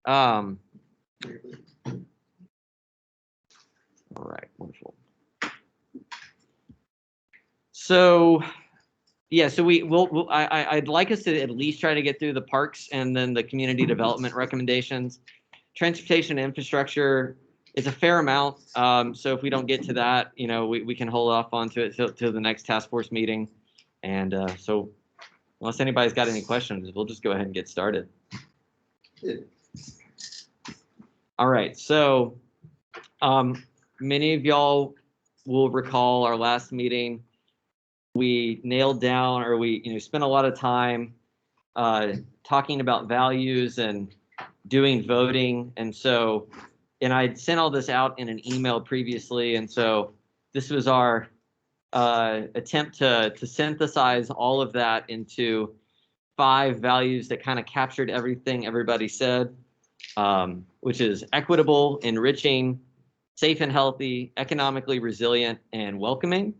All right, wonderful. So, yeah, so I'd like us to at least try to get through the parks and then the community development recommendations. Transportation infrastructure is a fair amount. So if we don't get to that, we can hold off onto it till the next task force meeting. And so unless anybody's got any questions, we'll just go ahead and get started. All right, so many of y'all will recall our last meeting. We nailed down, or we spent a lot of time talking about values and doing voting. And I'd sent all this out in an email previously. And so this was our attempt to synthesize all of that into 5 values that kind of captured everything everybody said, which is equitable, enriching, safe and healthy, economically resilient, and welcoming.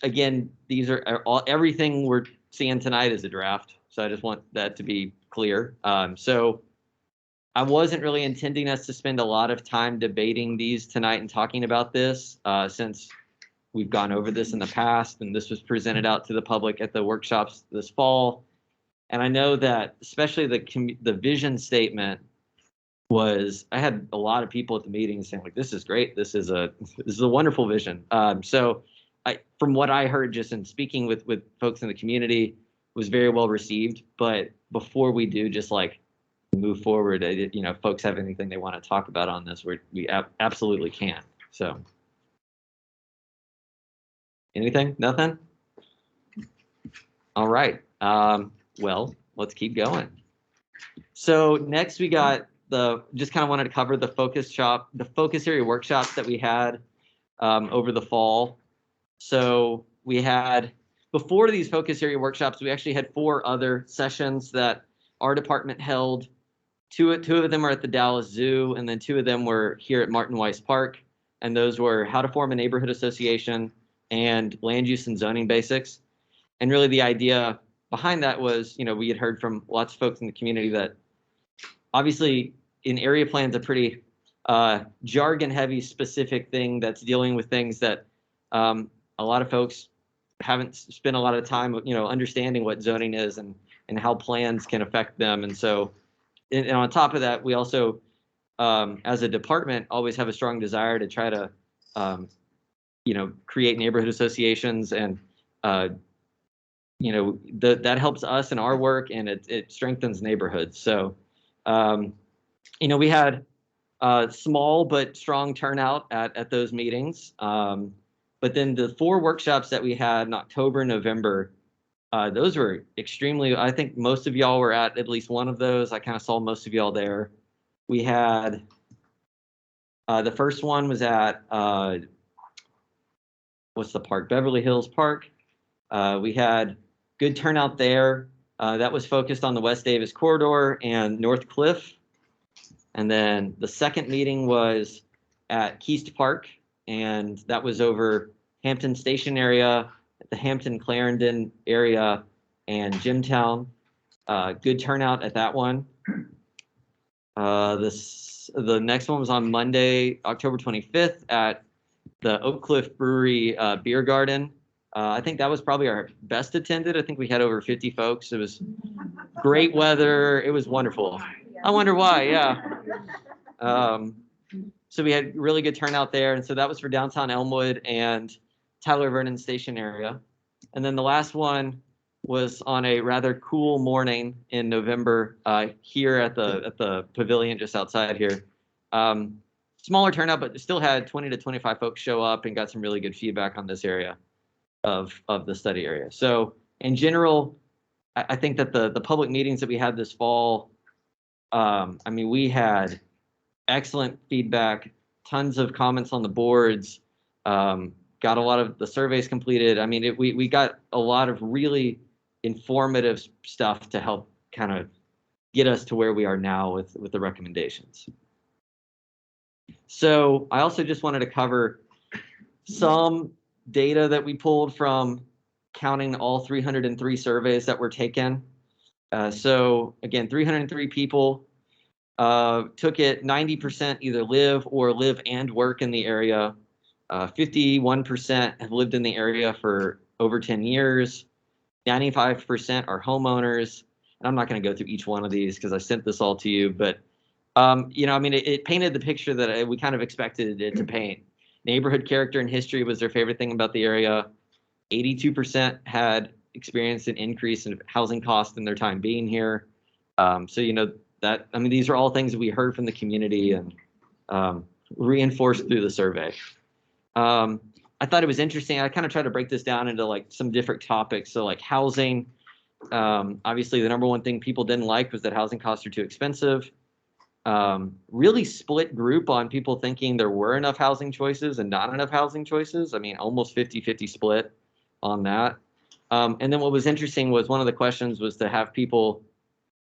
Again, these are everything we're seeing tonight is a draft. So I just want that to be clear. So I wasn't really intending us to spend a lot of time debating these tonight and talking about this, since we've gone over this in the past, and this was presented out to the public at the workshops this fall. And I know that especially the vision statement was, I had a lot of people at the meeting saying, like, this is great. This is a wonderful vision. From what I heard just in speaking with folks in the community, was very well received. But before we do just like move forward, if folks have anything they want to talk about on this, we absolutely can. So anything? Nothing? All right. Well, let's keep going. So next we got just kind of wanted to cover the focus area workshops that we had over the fall. So we had, before these focus area workshops, we actually had 4 other sessions that our department held. Two of them were at the Dallas Zoo, and then 2 of them were here at Martin Weiss Park. And those were how to form a neighborhood association and land use and zoning basics. And really the idea behind that was, we had heard from lots of folks in the community that obviously in area plans, a pretty jargon heavy specific thing that's dealing with things that a lot of folks haven't spent a lot of time, understanding what zoning is and how plans can affect them. And so, and on top of that, we also, as a department, always have a strong desire to try to, create neighborhood associations, and that helps us in our work, and it strengthens neighborhoods. So, we had small but strong turnout at those meetings. But then the 4 workshops that we had in October and November, those were extremely, I think most of y'all were at least one of those. I kind of saw most of y'all there. We had, the first one was at, what's the park? Beverly Hills Park. We had good turnout there. That was focused on the West Davis corridor and North Cliff. And then the second meeting was at Keast Park, and that was over Hampton Station area, the Hampton Clarendon area, and Jimtown. Good turnout at that one. The next one was on Monday, October 25th at the Oak Cliff Brewery Beer Garden. I think that was probably our best attended. I think we had over 50 folks. It was great weather. It was wonderful. I wonder why, yeah. So we had really good turnout there. And so that was for downtown Elmwood and Tyler Vernon Station area. And then the last one was on a rather cool morning in November here at the pavilion just outside here. Smaller turnout, but still had 20 to 25 folks show up and got some really good feedback on this area of the study area. So in general, I think that the public meetings that we had this fall, we had excellent feedback, tons of comments on the boards, got a lot of the surveys completed. We got a lot of really informative stuff to help kind of get us to where we are now with the recommendations. So I also just wanted to cover some data that we pulled from counting all 303 surveys that were taken. So again, 303 people took it. 90% either live or live and work in the area. 51% have lived in the area for over 10 years. 95% are homeowners. And I'm not going to go through each one of these because I sent this all to you, but you know, I mean, it painted the picture that we kind of expected it to paint. Neighborhood character and history was their favorite thing about the area. 82% had experienced an increase in housing costs in their time being here. So, you know, that, I mean, these are all things that we heard from the community and reinforced through the survey. I thought it was interesting. I kind of tried to break this down into like some different topics. So like housing, obviously the number one thing people didn't like was that housing costs are too expensive. Really split group on people thinking there were enough housing choices and not enough housing choices. I mean, almost 50-50 split on that. And then what was interesting was one of the questions was to have people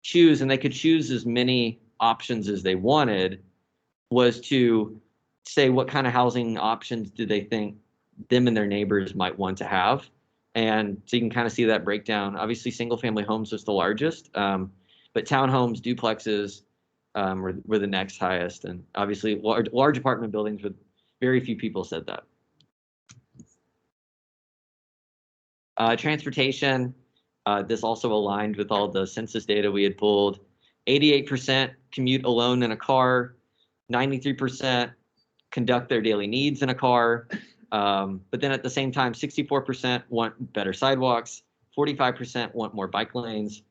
choose, and they could choose as many options as they wanted, was to say what kind of housing options do they think them and their neighbors might want to have. And so you can kind of see that breakdown. Obviously, single family homes was the largest, but townhomes, duplexes were the next highest. And obviously, large apartment buildings with very few people said that. Transportation, this also aligned with all the census data we had pulled. 88% commute alone in a car, 93% conduct their daily needs in a car. But then at the same time, 64% want better sidewalks, 45% want more bike lanes,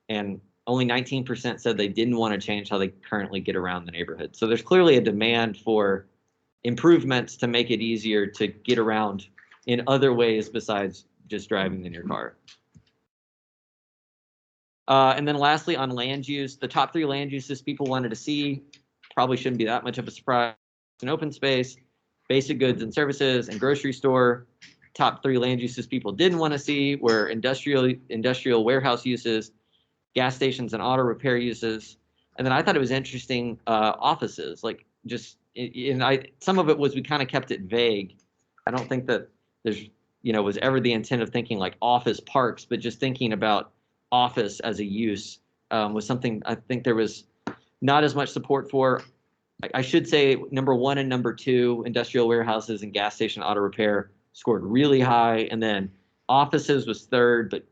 and only 19% said they didn't want to change how they currently get around the neighborhood. So there's clearly a demand for improvements to make it easier to get around in other ways besides just driving in your car. And then lastly, on land use, the top 3 land uses people wanted to see probably shouldn't be that much of a surprise. An open space, basic goods and services, and grocery store. Top 3 land uses people didn't want to see were industrial warehouse uses, gas stations and auto repair uses. And then I thought it was interesting, offices, like just, some of it was we kind of kept it vague. I don't think that there's, you know, was ever the intent of thinking like office parks, but just thinking about office as a use was something I think there was not as much support for. I should say number 1 and number 2, industrial warehouses and gas station auto repair, scored really high. And then offices was 3rd, but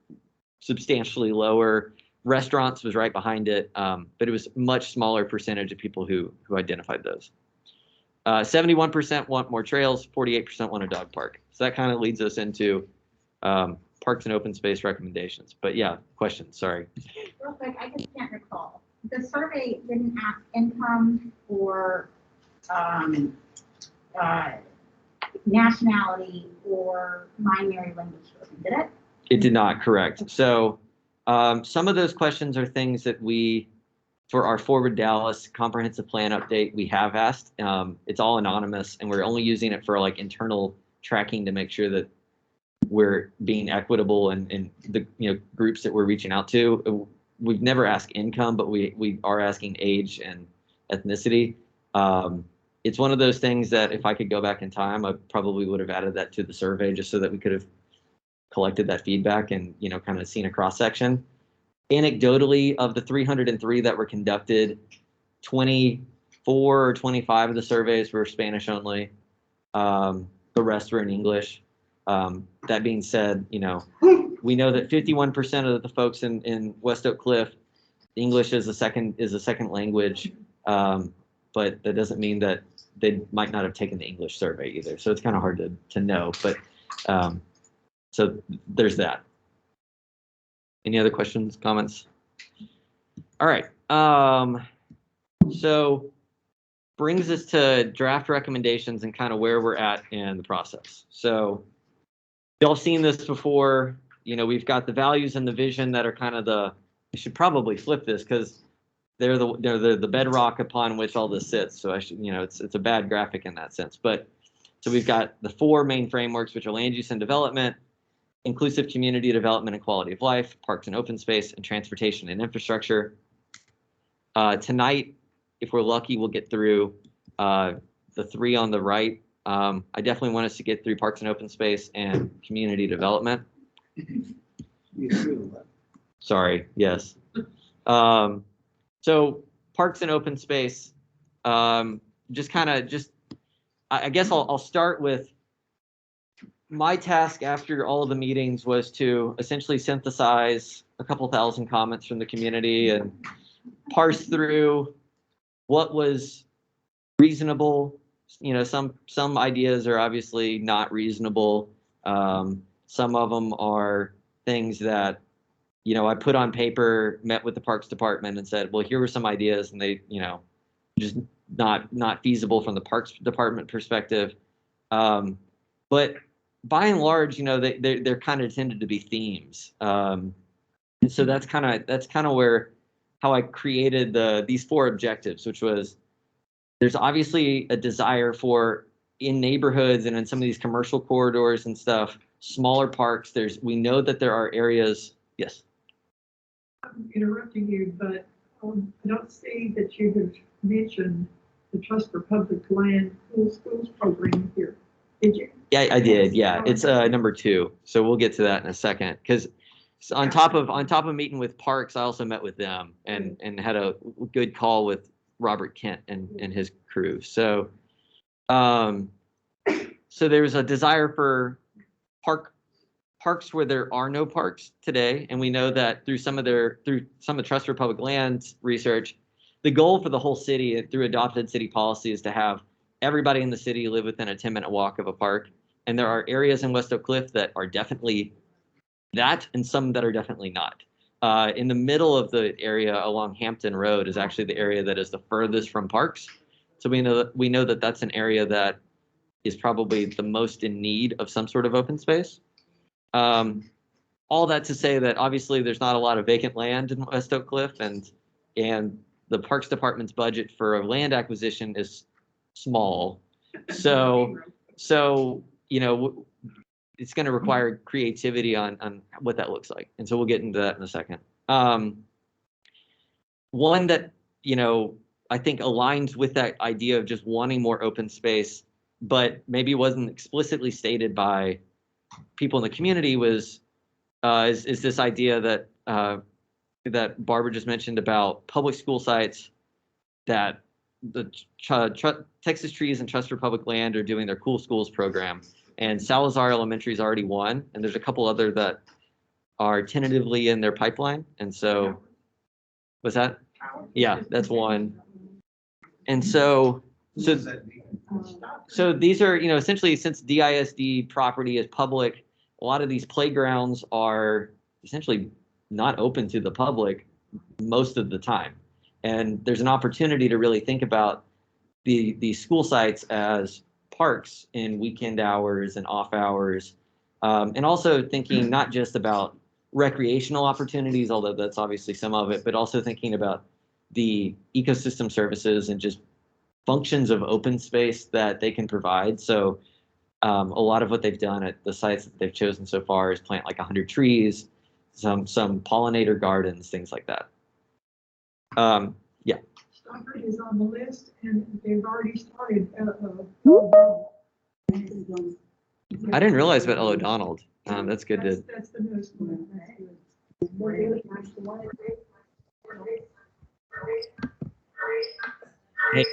substantially lower. Restaurants was right behind it, but it was a much smaller percentage of people who identified those. 71% want more trails, 48% want a dog park. So that kind of leads us into parks and open space recommendations. But yeah, questions, sorry. Real quick, I just can't recall. The survey didn't ask income or nationality or primary language, did it? It did not, correct. So some of those questions are things that we, for our Forward Dallas comprehensive plan update, we have asked. It's all anonymous, and we're only using it for like internal tracking to make sure that we're being equitable and the groups that we're reaching out to. We've never asked income, but we are asking age and ethnicity. It's one of those things that if I could go back in time, I probably would have added that to the survey just so that we could have collected that feedback and kind of seen a cross section. Anecdotally, of the 303 that were conducted, 24 or 25 of the surveys were Spanish only. The rest were in English. That being said, we know that 51% of the folks in West Oak Cliff, English is a second language, but that doesn't mean that they might not have taken the English survey either. So it's kind of hard to know. But so there's that. Any other questions, comments? All right. So brings us to draft recommendations and kind of where we're at in the process. So y'all seen this before. We've got the values and the vision that are kind of I should probably flip this because they're the bedrock upon which all this sits. So I should, it's a bad graphic in that sense. But so we've got the 4 main frameworks, which are land use and development, inclusive community development and quality of life, parks and open space, and transportation and infrastructure. Tonight, if we're lucky, we'll get through the 3 on the right. I definitely want us to get through parks and open space and community development. Sorry, yes. So parks and open space, just kind of I guess I'll start with my task after all of the meetings was to essentially synthesize a couple thousand comments from the community and parse through what was reasonable. You know, some ideas are obviously not reasonable. Some of them are things that, you know, I put on paper, met with the Parks Department and said, well, here were some ideas, and they, you know, just not feasible from the Parks Department perspective. But by and large, you know, they're kind of tended to be themes. And so that's kind of where how I created these 4 objectives, which was there's obviously a desire for in neighborhoods and in some of these commercial corridors and stuff, smaller parks. We know that there are areas. Yes. I'm interrupting you, but I don't see that you have mentioned the Trust for Public Land Cool Schools program here. Did you? Yeah, I did. Yeah, it's number 2. So we'll get to that in a second. Because on top of meeting with Parks, I also met with them and had a good call with Robert Kent and his crew. So, so there's a desire for parks where there are no parks today, and we know that through some of Trust for Public Lands research, the goal for the whole city through adopted city policy is to have everybody in the city live within a 10-minute walk of a park. And there are areas in West Oak Cliff that are definitely that, and some that are definitely not. In the middle of the area along Hampton Road is actually the area that is the furthest from parks. So we know that that's an area that is probably the most in need of some sort of open space. All that to say that obviously there's not a lot of vacant land in West Oak Cliff, and the Parks Department's budget for land acquisition is small. So you know, it's going to require creativity on what that looks like, and so we'll get into that in a second. One that, you know, I think aligns with that idea of just wanting more open space, but maybe wasn't explicitly stated by people in the community is this idea that that Barbara just mentioned about public school sites that the Texas Trees and Trust for Public Land are doing their Cool Schools program, and Salazar Elementary is already one, and there's a couple other that are tentatively in their pipeline. And so, was that? Yeah, that's one. And so these are, you know, essentially, since DISD property is public, a lot of these playgrounds are essentially not open to the public most of the time. And there's an opportunity to really think about the school sites as parks in weekend hours and off hours, and also thinking not just about recreational opportunities, although that's obviously some of it, but also thinking about the ecosystem services and just functions of open space that they can provide. So a lot of what they've done at the sites that they've chosen so far is plant like 100 trees, some pollinator gardens, things like that. Yeah. Stockford is on the list, and they've already started. I didn't realize about Ella Donald. That's good. That's the newest one. Hey.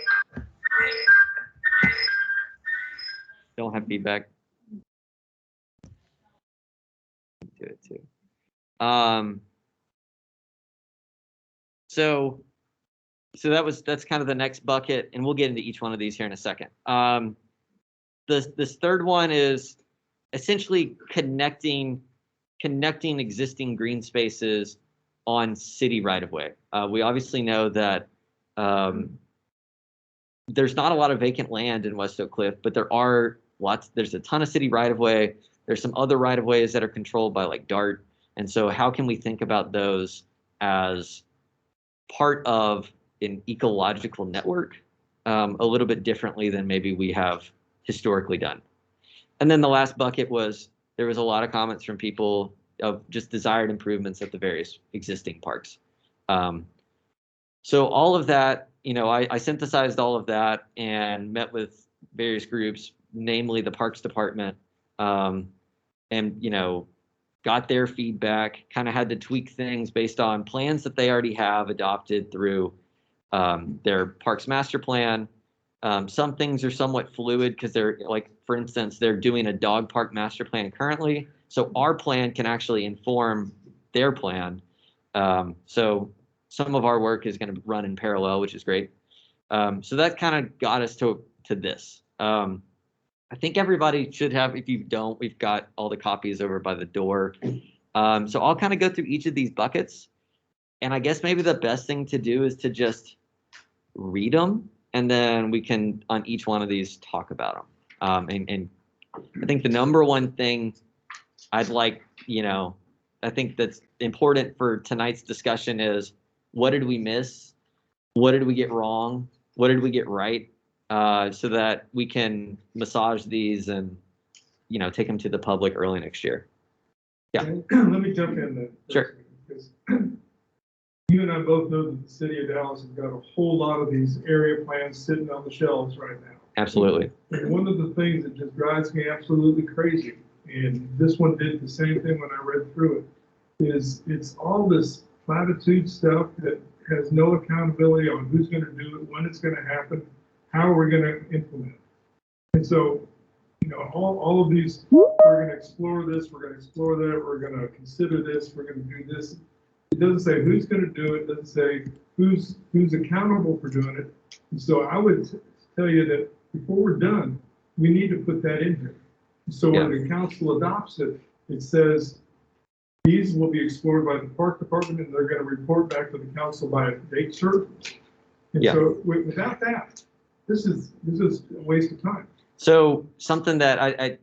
Don't have feedback. Do it too. So that's kind of the next bucket, and we'll get into each one of these here in a second. This third one is essentially connecting existing green spaces on city right of way. We obviously know that there's not a lot of vacant land in West Oak Cliff, but there are lots. There's a ton of city right of way. There's some other right of ways that are controlled by like DART. And so how can we think about those as part of an ecological network a little bit differently than maybe we have historically done? And then the last bucket was, there was a lot of comments from people of just desired improvements at the various existing parks. So all of that, you know, I synthesized all of that and met with various groups, namely the Parks Department, and, you know, got their feedback, kind of had to tweak things based on plans that they already have adopted through their parks master plan. Some things are somewhat fluid because they're like, for instance, they're doing a dog park master plan currently. So our plan can actually inform their plan. So some of our work is going to run in parallel, which is great. So that kind of got us to this. I think everybody should have, if you don't, we've got all the copies over by the door. So I'll kind of go through each of these buckets. And I guess maybe the best thing to do is to just read them, and then we can, on each one of these, talk about them. And I think the number one thing I'd like, I think that's important for tonight's discussion is, what did we miss? What did we get wrong? What did we get right? So that we can massage these and, take them to the public early next year. Yeah. Let me jump in then. Sure. Because you and I both know that the city of Dallas has got a whole lot of these area plans sitting on the shelves right now. Absolutely. And one of the things that just drives me absolutely crazy, and this one did the same thing when I read through it, is it's all this platitude stuff that has no accountability on who's going to do it, when it's going to happen, how are we going to implement it. And so, all of these, we're going to explore this, we're going to explore that, we're going to consider this, we're going to do this. It doesn't say who's going to do it, doesn't say who's accountable for doing it. And so I would tell you that before we're done, we need to put that in here. So when the council adopts it, it says these will be explored by the park department, and they're going to report back to the council by a date certain. And so without that, this is a waste of time. So something that I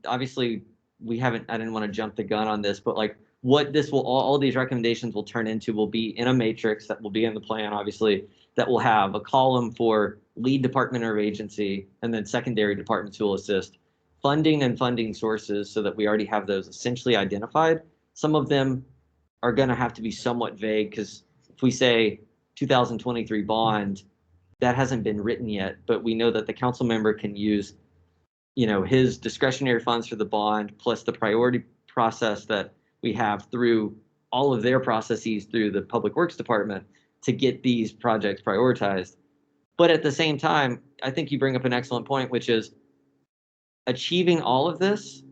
obviously I didn't want to jump the gun on this, but like what this will, all these recommendations will turn into will be in a matrix that will be in the plan, obviously, that will have a column for lead department or agency, and then secondary departments who will assist, funding and funding sources, so that we already have those essentially identified. Some of them are going to have to be somewhat vague, because if we say 2023 bond, that hasn't been written yet, but we know that the council member can use, his discretionary funds for the bond plus the priority process that we have through all of their processes through the Public Works Department to get these projects prioritized. But at the same time, I think you bring up an excellent point, which is achieving all of this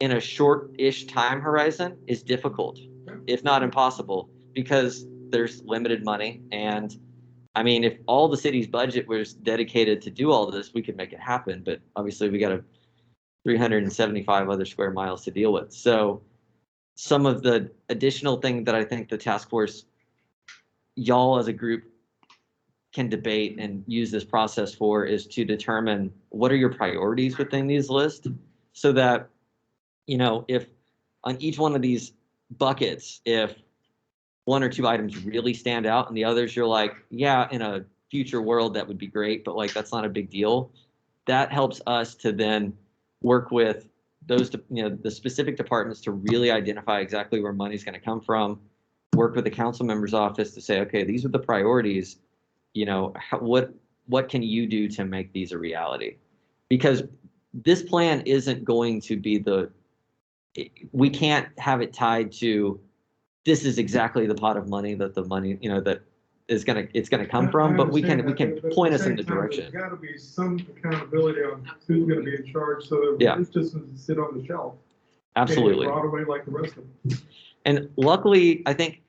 in a short-ish time horizon is difficult, if not impossible, because there's limited money. And I mean, if all the city's budget was dedicated to do all of this, we could make it happen. But obviously, we got 375 other square miles to deal with. So some of the additional thing that I think the task force, y'all as a group, can debate and use this process for is to determine what are your priorities within these lists, so that, if on each one of these buckets, if one or two items really stand out and the others you're like, yeah, in a future world that would be great, but like that's not a big deal, that helps us to then work with those, the specific departments to really identify exactly where money's going to come from, work with the council member's office to say, okay, these are the priorities, what can you do to make these a reality? Because this plan isn't going to be we can't have it tied to, this is exactly the pot of money that the money, that it's gonna come from, but we can point us in the direction. There's got to be some accountability on who's going to be in charge, so that this just doesn't sit on the shelf. Absolutely. Brought away like the rest of them. And luckily, I think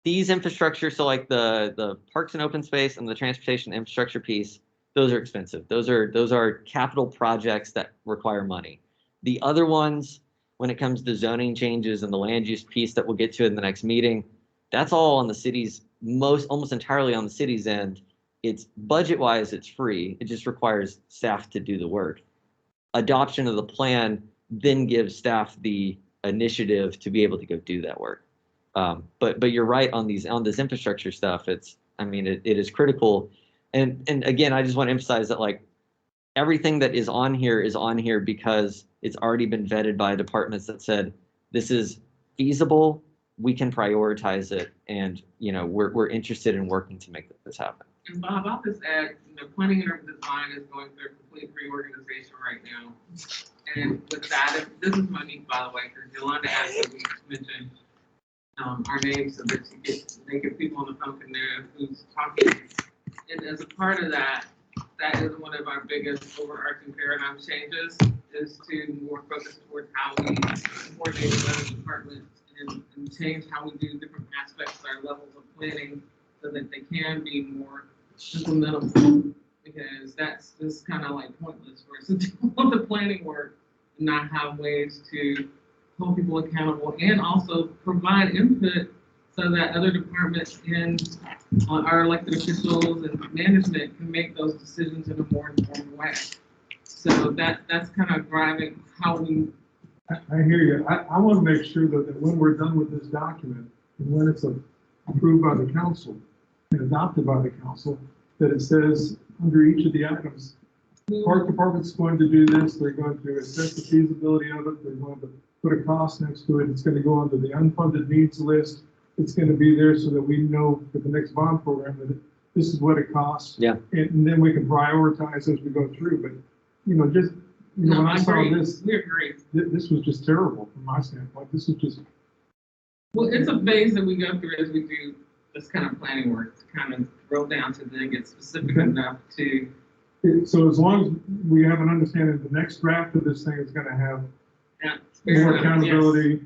these infrastructure, so like the parks and open space and the transportation infrastructure piece, those are expensive. Those are capital projects that require money. The other ones, when it comes to zoning changes and the land use piece that we'll get to in the next meeting, that's all on the city's, almost entirely on the city's end. It's budget-wise, it's free. It just requires staff to do the work. Adoption of the plan then gives staff the initiative to be able to go do that work. But you're right on this infrastructure stuff. It is critical. And again, I just want to emphasize that like everything that is on here because it's already been vetted by departments that said this is feasible, we can prioritize it, and we're interested in working to make this happen. And Bob, I'll just add, planning and urban design is going through a complete reorganization right now. And with that, this is Monique, by the way, because Yolanda asked that we mention our names so that they get people on the phone can know who's talking. And as a part of that, that is one of our biggest overarching paradigm changes, is to more focus towards how we coordinate with other departments and change how we do different aspects of our levels of planning so that they can be more implementable. Because that's just kind of like pointless for us to do all the planning work and not have ways to hold people accountable and also provide input so that other departments and our elected officials and management can make those decisions in a more informed way. So that's kind of driving how we. I hear you. I want to make sure that when we're done with this document and when it's approved by the council and adopted by the council, that it says under each of the items, park department's going to do this, they're going to assess the feasibility of it, they're going to put a cost next to it, it's going to go onto the unfunded needs list, it's going to be there so that we know for the next bond program that this is what it costs. Yeah. And then we can prioritize as we go through. But, just, when I saw this, we agree. This was just terrible from my standpoint. This was just. Well, it's a phase that we go through as we do this kind of planning work to kind of drill down to then get specific enough to. So as long as we have an understanding, the next draft of this thing is going to have more accountability,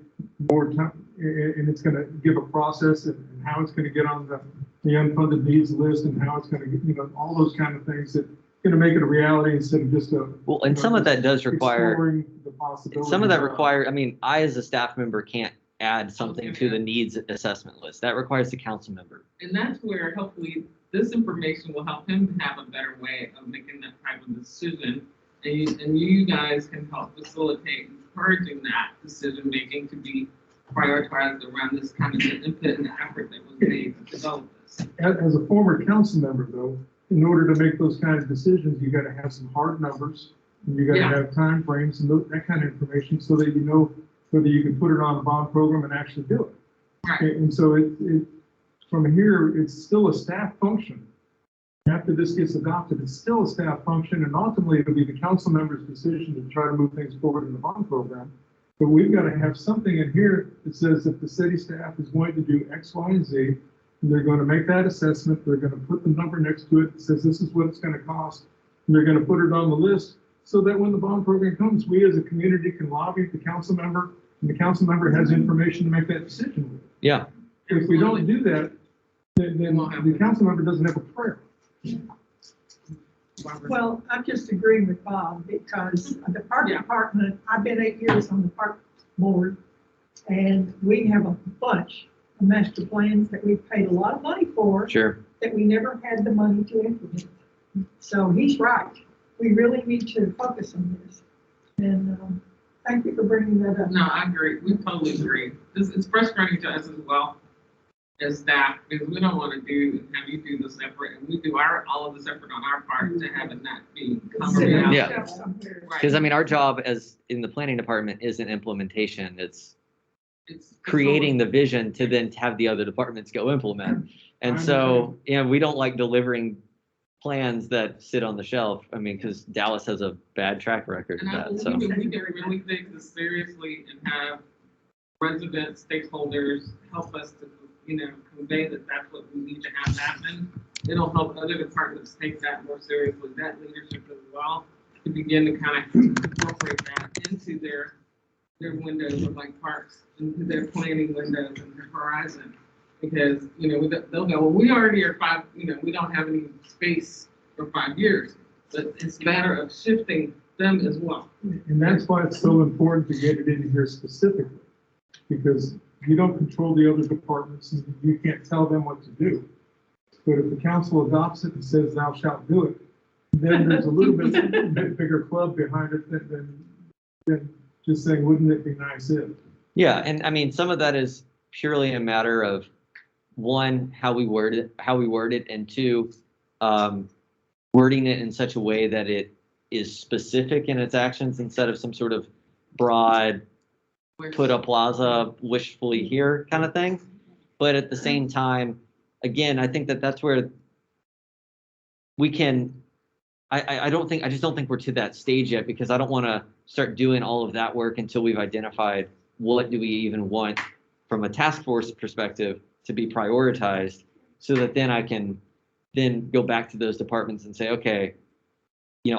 more time, and it's going to give a process and how it's going to get on the unfunded needs list and how it's going to get, all those kind of things that going to make it a reality instead of just a. Well, and some of that does require. The possibility. Some of that require. I mean, I as a staff member can't add something to the needs assessment list. That requires the council member. And that's where hopefully this information will help him have a better way of making that type of decision. And you guys can help facilitate encouraging that decision making to be prioritized around this kind of input and the effort that was made to develop this. As a former council member, though, in order to make those kind of decisions, you got to have some hard numbers, and you got to have time frames and that kind of information, so that you know whether you can put it on a bond program and actually do it. Right. And so from here, it's still a staff function. After this gets adopted, it's still a staff function, and ultimately it'll be the council member's decision to try to move things forward in the bond program. But we've got to have something in here that says if the city staff is going to do X, Y, and Z, and they're going to make that assessment, they're going to put the number next to it that says this is what it's going to cost, and they're going to put it on the list so that when the bond program comes, we as a community can lobby the council member, and the council member has information to make that decision with. Yeah. If we don't do that, then the council member doesn't have a prayer. Well, I'm just agreeing with Bob because the park department, I've been 8 years on the park board, and we have a bunch of master plans that we've paid a lot of money for. Sure. That we never had the money to implement. So he's right. We really need to focus on this. And thank you for bringing that up. No, I agree. We totally agree. It's frustrating to us as well as staff because we don't want to have you do this effort, and we do all of this effort on our part to have it not be covered. Yeah. Because I mean, our job as in the planning department isn't implementation. It's creating the vision to then have the other departments go implement. And so, we don't like delivering plans that sit on the shelf. I mean, because Dallas has a bad track record of that. So we can really take this seriously and have residents, stakeholders help us to, convey that that's what we need to have happen. It'll help other departments take that more seriously, that leadership as well, to begin to kind of incorporate that into their windows of like parks, into their planning windows and their horizon. Because, they'll go, well, we already are we don't have any space for 5 years, but it's a matter of shifting them as well. And that's why it's so important to get it in here specifically, because you don't control the other departments and you can't tell them what to do. But if the council adopts it and says thou shalt do it, then there's a little bit bigger club behind it than just saying, wouldn't it be nice if? yeah, and I mean, some of that is purely a matter of one, how we word it, and two, wording it in such a way that it is specific in its actions instead of some sort of broad put a plaza wishfully here kind of thing. But at the same time, again, I think that's where we can I don't think, I just don't think we're to that stage yet, because I don't want to start doing all of that work until we've identified what do we even want from a task force perspective to be prioritized, so that then I can then go back to those departments and say, okay,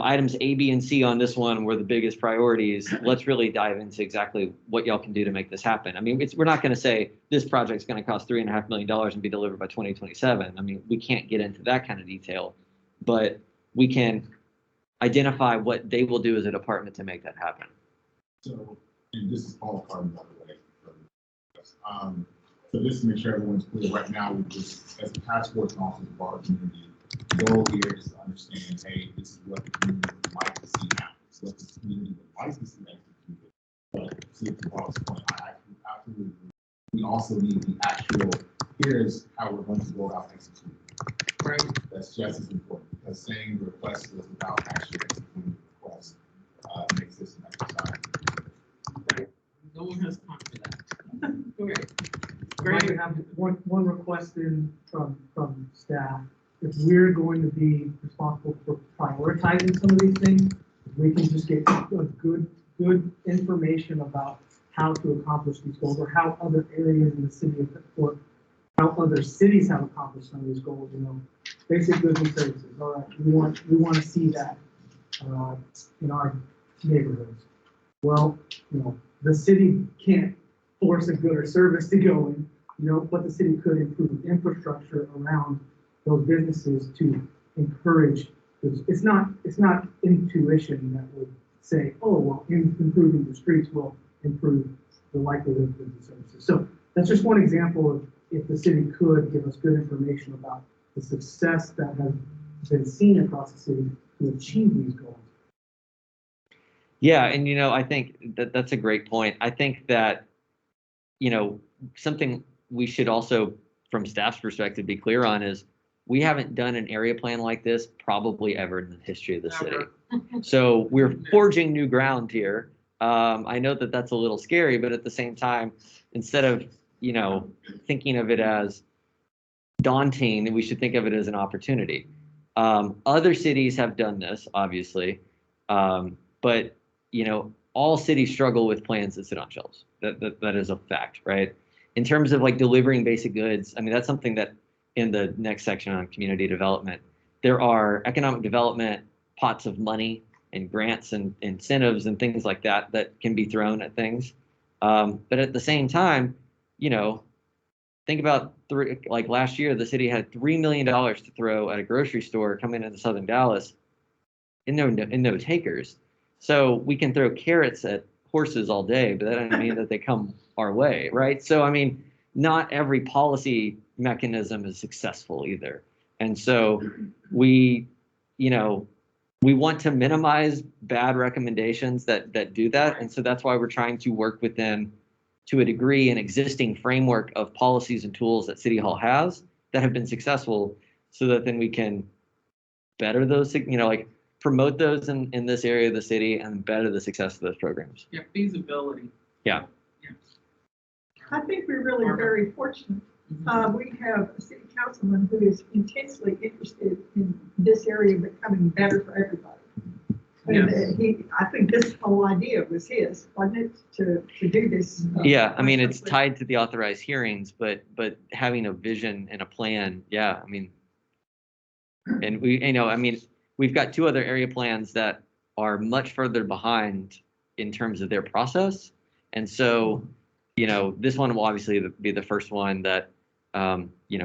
items A, B, and C on this one were the biggest priorities. Let's really dive into exactly what y'all can do to make this happen. I mean, we're not going to say this project's going to cost $3.5 million and be delivered by 2027. I mean, we can't get into that kind of detail, but we can identify what they will do as a department to make that happen. So, and this is Paul Carter, by the way. So just to make sure everyone's clear, right now, we just, as a task force and also the bar community, the goal here is to understand, hey, this is what the community would like to see happen. This is what the community would like to see executed. But to Paul's point, I absolutely agree. We also need the actual, here's how we're going to go about executing. Right. That's just as important, because saying the request was without actually executing the request makes this an exercise. Right. No one has time for that. Okay. I'd like to have one request in from staff. If we're going to be responsible for prioritizing some of these things, we can just get a good information about how to accomplish these goals, or how other areas in the city or how other cities have accomplished some of these goals. Basic goods and services. All right, we want to see that in our neighborhoods. Well, the city can't force a good or service to go in, but the city could improve infrastructure around those businesses to encourage. It's not intuition that would say, oh, well, improving the streets will improve the likelihood of goods and services. So that's just one example of if the city could give us good information about the success that has been seen across the city to achieve these goals. Yeah, and I think that's a great point. I think that something we should also, from staff's perspective, be clear on is we haven't done an area plan like this probably ever in the history of the city. So we're forging new ground here. I know that that's a little scary, but at the same time, instead of thinking of it as daunting, we should think of it as an opportunity. Other cities have done this, obviously, but all cities struggle with plans that sit on shelves. That is a fact, right? In terms of like delivering basic goods, I mean, that's something that in the next section on community development, there are economic development pots of money and grants and incentives and things like that that can be thrown at things. But at the same time, think about like last year, the city had $3 million to throw at a grocery store coming into Southern Dallas, in no takers. So we can throw carrots at horses all day, but that doesn't mean that they come our way, right? So I mean, not every policy mechanism is successful either, and so we want to minimize bad recommendations that do that, and so that's why we're trying to work within, to a degree, an existing framework of policies and tools that City Hall has that have been successful, so that then we can better those, like promote those in this area of the city and better the success of those programs. Yeah, feasibility. Yeah. I think we're really very fortunate. We have a city councilman who is intensely interested in this area becoming better for everybody. And I think this whole idea was his, wasn't it, to do this? Yeah, I mean, it's tied to the authorized hearings, but having a vision and a plan, yeah, I mean, and we've got two other area plans that are much further behind in terms of their process. And so, this one will obviously be the first one that,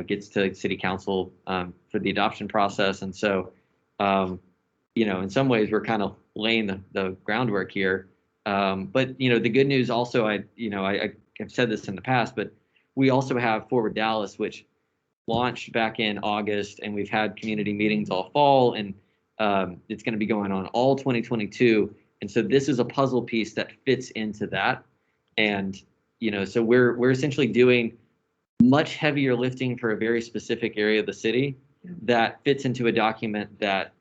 gets to city council for the adoption process. And so, in some ways we're kind of laying the groundwork here. But, the good news also, I've said this in the past, but we also have Forward Dallas, which launched back in August, and we've had community meetings all fall, and it's going to be going on all 2022. And so this is a puzzle piece that fits into that. And, so we're essentially doing much heavier lifting for a very specific area of the city that fits into a document that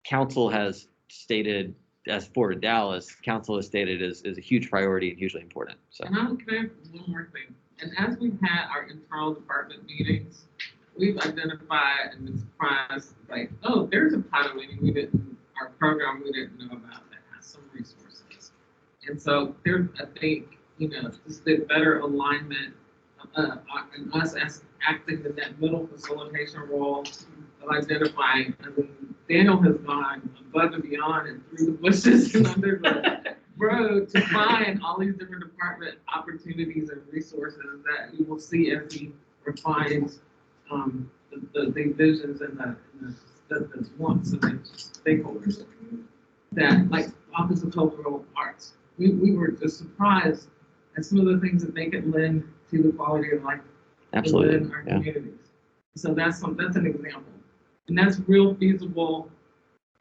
council has stated, as Forward Dallas, council has stated is a huge priority and hugely important. So. And can I have one more thing? And as we've had our internal department meetings, we've identified and been surprised, like, oh, there's a pot of money we didn't our program we didn't know about that has some resources. And so there's, I think, just the better alignment and us as acting in that middle facilitation role of identifying. I mean, Daniel has gone above and beyond and through the bushes and under the road to find all these different department opportunities and resources that you will see as he refines the visions and the wants of the stakeholders. That, like Office of Cultural Arts, we were just surprised at some of the things that make it lend to the quality of life Absolutely. within our communities. So that's an example. And that's real feasible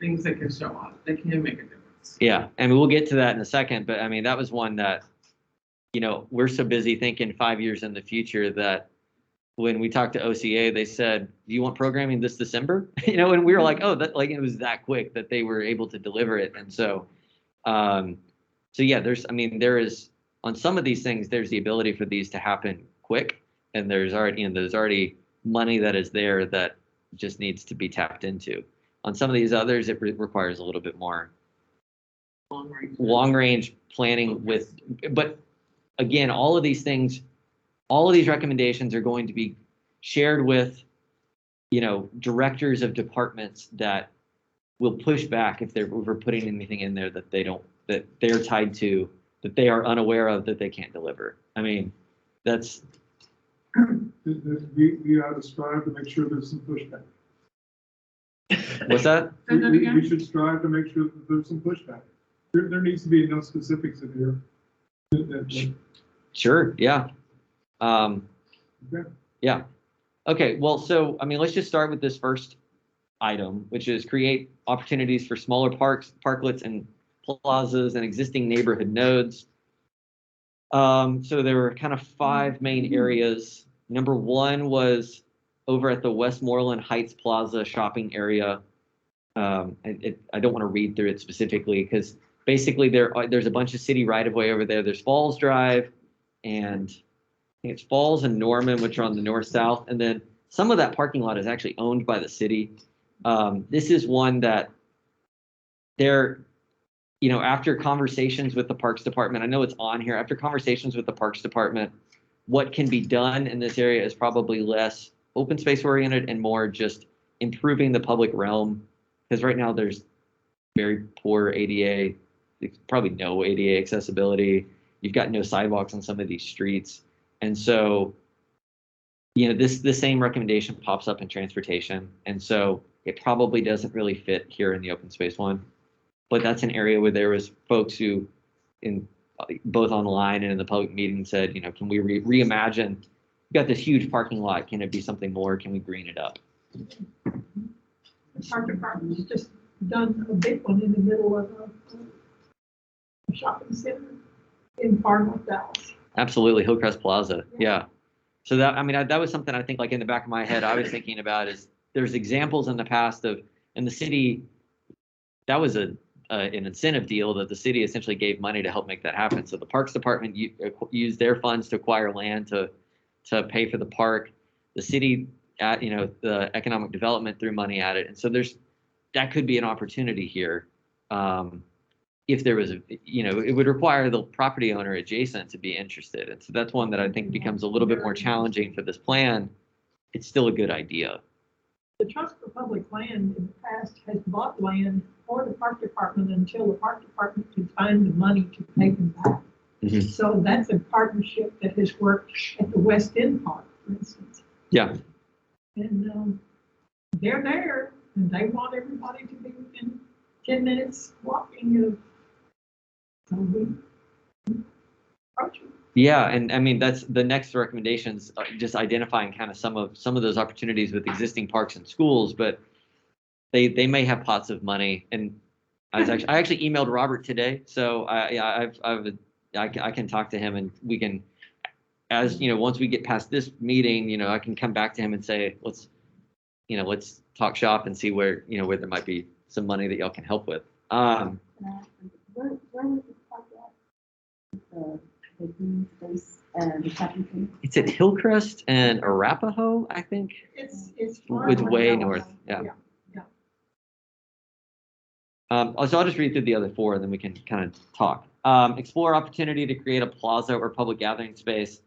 things that can show up, that can make a difference. Yeah, and we'll get to that in a second, but I mean, that was one that, we're so busy thinking 5 years in the future that when we talked to OCA, they said, do you want programming this December? And we were like, oh, that, like, it was that quick that they were able to deliver it. And so, yeah, there is, on some of these things, there's the ability for these to happen quick. And there's already money that is there that just needs to be tapped into. On some of these others, it requires a little bit more long range planning but again, all of these things, all of these recommendations are going to be shared with, directors of departments that will push back if we're putting anything in there that they're tied to, that they are unaware of, that they can't deliver. I mean, that's. We ought to strive to make sure there's some pushback. What's that? We should strive to make sure that there's some pushback. There needs to be enough specifics in here. Sure. Yeah. Okay. Yeah. Okay. Well, so, let's just start with this first item, which is create opportunities for smaller parks, parklets, and plazas and existing neighborhood nodes. So there were kind of 5 main areas. Number 1 was over at the Westmoreland Heights Plaza shopping area. I don't want to read through it specifically because basically there's a bunch of city right-of-way over there. There's Falls Drive, and I think it's Falls and Norman, which are on the north-south. And then some of that parking lot is actually owned by the city. This is one that after conversations with the Parks Department, I know it's on here, after conversations with the Parks Department, what can be done in this area is probably less open space oriented and more just improving the public realm. Because right now there's very poor ADA, probably no ADA accessibility. You've got no sidewalks on some of these streets. And so, the same recommendation pops up in transportation. And so it probably doesn't really fit here in the open space one. But that's an area where there was folks who, both online and in the public meeting, said, can we reimagine? We've got this huge parking lot. Can it be something more? Can we green it up? The park department's just done a big one in the middle of a shopping center in far north Dallas. Absolutely, Hillcrest Plaza. Yeah. So that was something I think, like, in the back of my head, I was thinking about is there's examples in the past of, in the city, that was an incentive deal that the city essentially gave money to help make that happen. So the Parks Department used their funds to acquire land to pay for the park. The city, the economic development threw money at it. And so that could be an opportunity here. If there was it would require the property owner adjacent to be interested. And so that's one that I think becomes a little bit more challenging for this plan. It's still a good idea. The Trust for Public Land in the past has bought land for the park department until the park department could find the money to pay them back. Mm-hmm. So that's a partnership that has worked at the West End Park, for instance. Yeah. And they're there, and they want everybody to be within 10 minutes walking of. So we approach it. Yeah, and that's the next recommendations, just identifying kind of some of those opportunities with existing parks and schools, but they may have pots of money. And I actually emailed Robert today, so I can talk to him, and we can, once we get past this meeting, I can come back to him and say, let's talk shop and see where there might be some money that y'all can help with. Where was this project? The green space and the shopping center? It's at Hillcrest and Arapahoe, I think. It's With way north, yeah. So I'll just read through the other four, and then we can kind of talk. Explore opportunity to create a plaza or public gathering space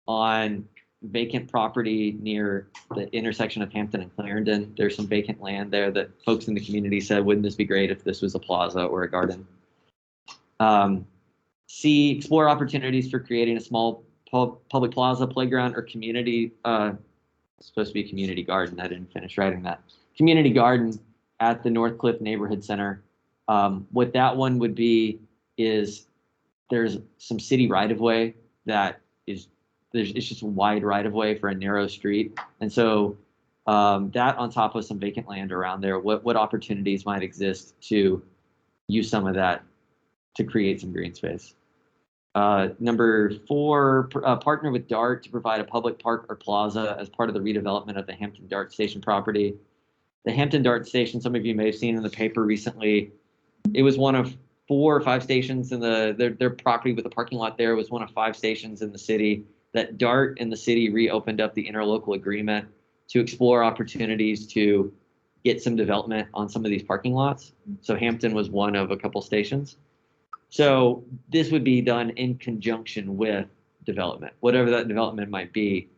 on vacant property near the intersection of Hampton and Clarendon. There's some vacant land there that folks in the community said, wouldn't this be great if this was a plaza or a garden? C, explore opportunities for creating a small public plaza, playground, or community, it's supposed to be a community garden. I didn't finish writing that. Community garden at the North Cliff Neighborhood Center. What that one would be is there's some city right-of-way that is, it's just a wide right-of-way for a narrow street. And so that on top of some vacant land around there, what opportunities might exist to use some of that to create some green space? Number 4, partner with DART to provide a public park or plaza as part of the redevelopment of the Hampton DART Station property. The Hampton DART Station, some of you may have seen in the paper recently, it was one of 4 or 5 stations in their property with a parking lot there. It was one of 5 stations in the city that DART and the city reopened up the interlocal agreement to explore opportunities to get some development on some of these parking lots. So Hampton was one of a couple stations. So this would be done in conjunction with development, whatever that development might be,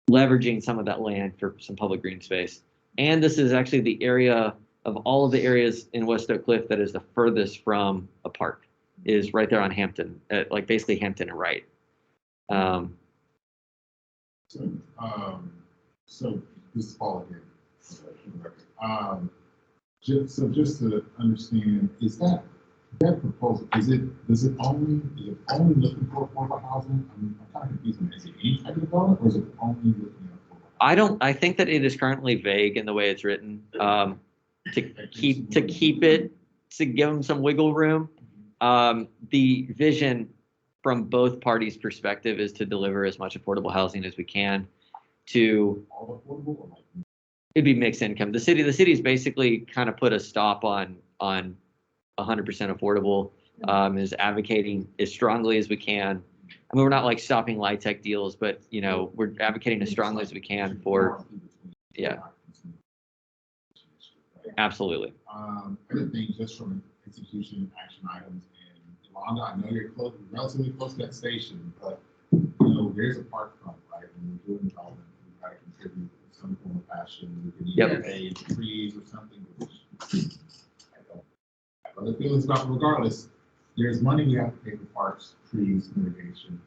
leveraging some of that land for some public green space. And this is actually the area of all of the areas in West Oak Cliff that is the furthest from a park, is right there on Hampton, like basically Hampton and Wright. So this is Paul again. Just to understand, is that proposal, does it only looking for affordable housing? I'm kind of confused. Is it any type of development, or is it only looking at affordable housing? I think that it is currently vague in the way it's written, to keep it, to give them some wiggle room. The vision from both parties' perspective is to deliver as much affordable housing as we can to, All affordable, or like, it'd be mixed income. The city's basically kind of put a stop on 100% affordable, is advocating as strongly as we can. I mean, we're not like stopping LIHTC deals, but we're advocating as strongly as we can for, yeah, absolutely. Other thing, just from execution action items, and Yolanda, I know you're relatively close to that station, but there's a park fund, right? And we're doing development, we try to contribute in some form of fashion. We can either pay into trees or something, which I have other feelings about. Regardless, there's money we have to pay for parks, trees, mitigation.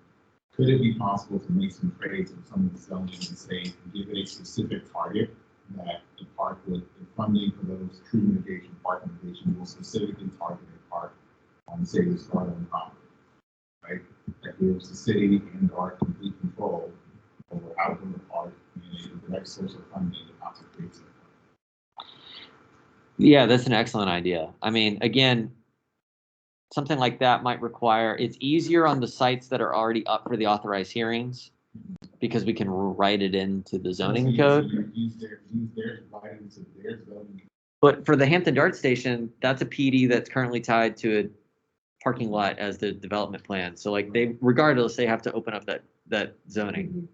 Could it be possible to make some trades with some of the zoning and say, give it a specific target that the park would, the funding for those tree mitigation, park mitigation will specifically target a park, say the start on the property, right? That gives the city and our complete control over how to build the park and a direct source of funding and how to create something. Yeah, that's an excellent idea. I mean, again, something like that might require, it's easier on the sites that are already up for the authorized hearings because we can write it into the zoning code. Use theirs, write it into their zoning. But for the Hampton Dart Station, that's a PD that's currently tied to a parking lot as the development plan. So like regardless, they have to open up that zoning.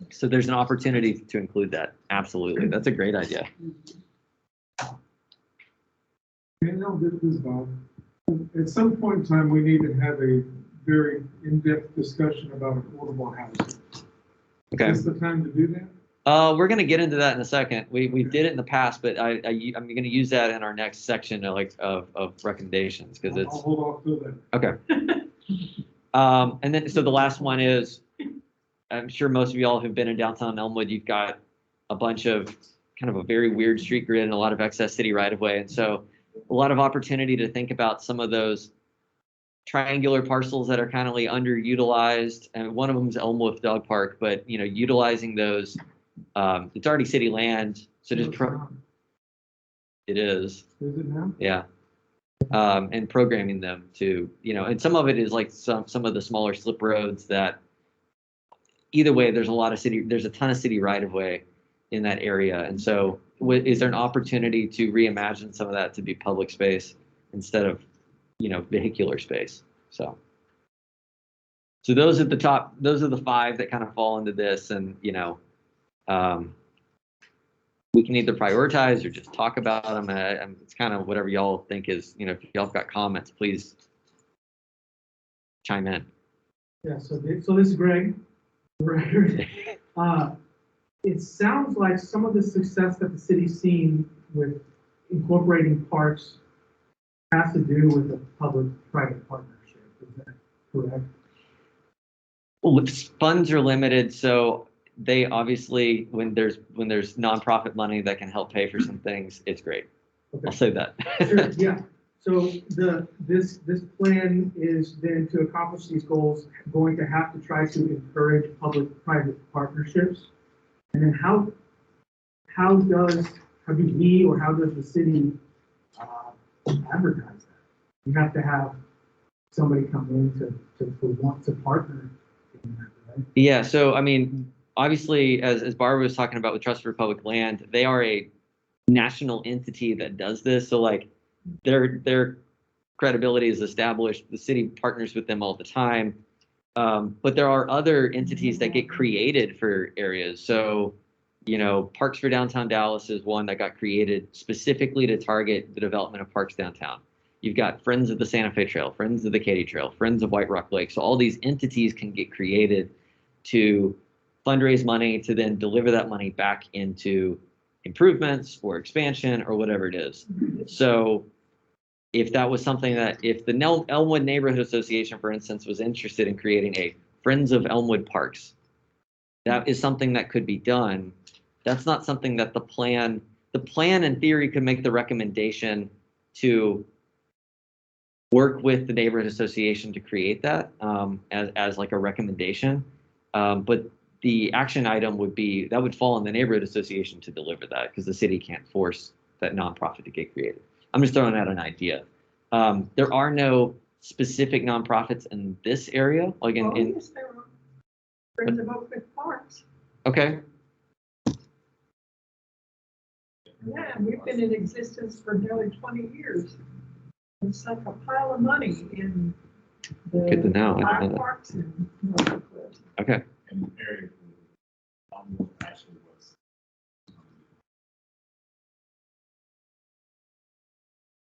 So there's an opportunity to include that. Absolutely. That's a great idea. Daniel, this is Bob. At some point in time, we need to have a very in-depth discussion about affordable housing. Okay. Is this the time to do that? We're going to get into that in a second. We did it in the past, but I'm going to use that in our next section of recommendations because it's. I'll hold off till then. Okay. And then so the last one is, I'm sure most of y'all who've been in downtown Elmwood, you've got a bunch of kind of a very weird street grid and a lot of excess city right of way, and so a lot of opportunity to think about some of those triangular parcels that are kind of like underutilized. And one of them is Elmwood Dog Park, but utilizing those, it's already city land, so just it is. Is it now? Yeah. And programming them to, and some of it is like some of the smaller slip roads that either way, there's a ton of city right of way in that area. And so is there an opportunity to reimagine some of that to be public space instead of, vehicular space? So those are the 5 that kind of fall into this. And, we can either prioritize or just talk about them. It's kind of whatever y'all think is, if y'all have got comments, please chime in. Yeah, so this is Greg. It sounds like some of the success that the city's seen with incorporating parks has to do with a public-private partnership. Is that correct? Well, funds are limited, so they obviously, when there's nonprofit money that can help pay for some things, it's great. Okay. I'll say that. Sure, yeah. So this plan is then to accomplish these goals, going to have to try to encourage public-private partnerships. And then how do we, or how does the city advertise that? You have to have somebody come in to want to partner in that, right? Yeah, so I mean, obviously, as Barbara was talking about with Trust for Public Land, they are a national entity that does this. So like their credibility is established. The city partners with them all the time. But there are other entities that get created for areas. So, Parks for Downtown Dallas is one that got created specifically to target the development of parks downtown. You've got Friends of the Santa Fe Trail, Friends of the Katy Trail, Friends of White Rock Lake. So all these entities can get created to fundraise money to then deliver that money back into improvements or expansion or whatever it is. So if that was something that, if the Elmwood Neighborhood Association, for instance, was interested in creating a Friends of Elmwood Parks, that is something that could be done. That's not something that the plan in theory could make the recommendation to work with the neighborhood association to create that as like a recommendation. But the action item would fall on the neighborhood association to deliver that, because the city can't force that nonprofit to get created. I'm just throwing out an idea. There are no specific nonprofits in this area. Like Yes, there are. Friends of Oak Cliff Parks. Okay. Yeah, we've been in existence for nearly 20 years. We sunk a pile of money in Good to know. I didn't know five that. parks in North Oak Cliff. Okay. And the area actually was.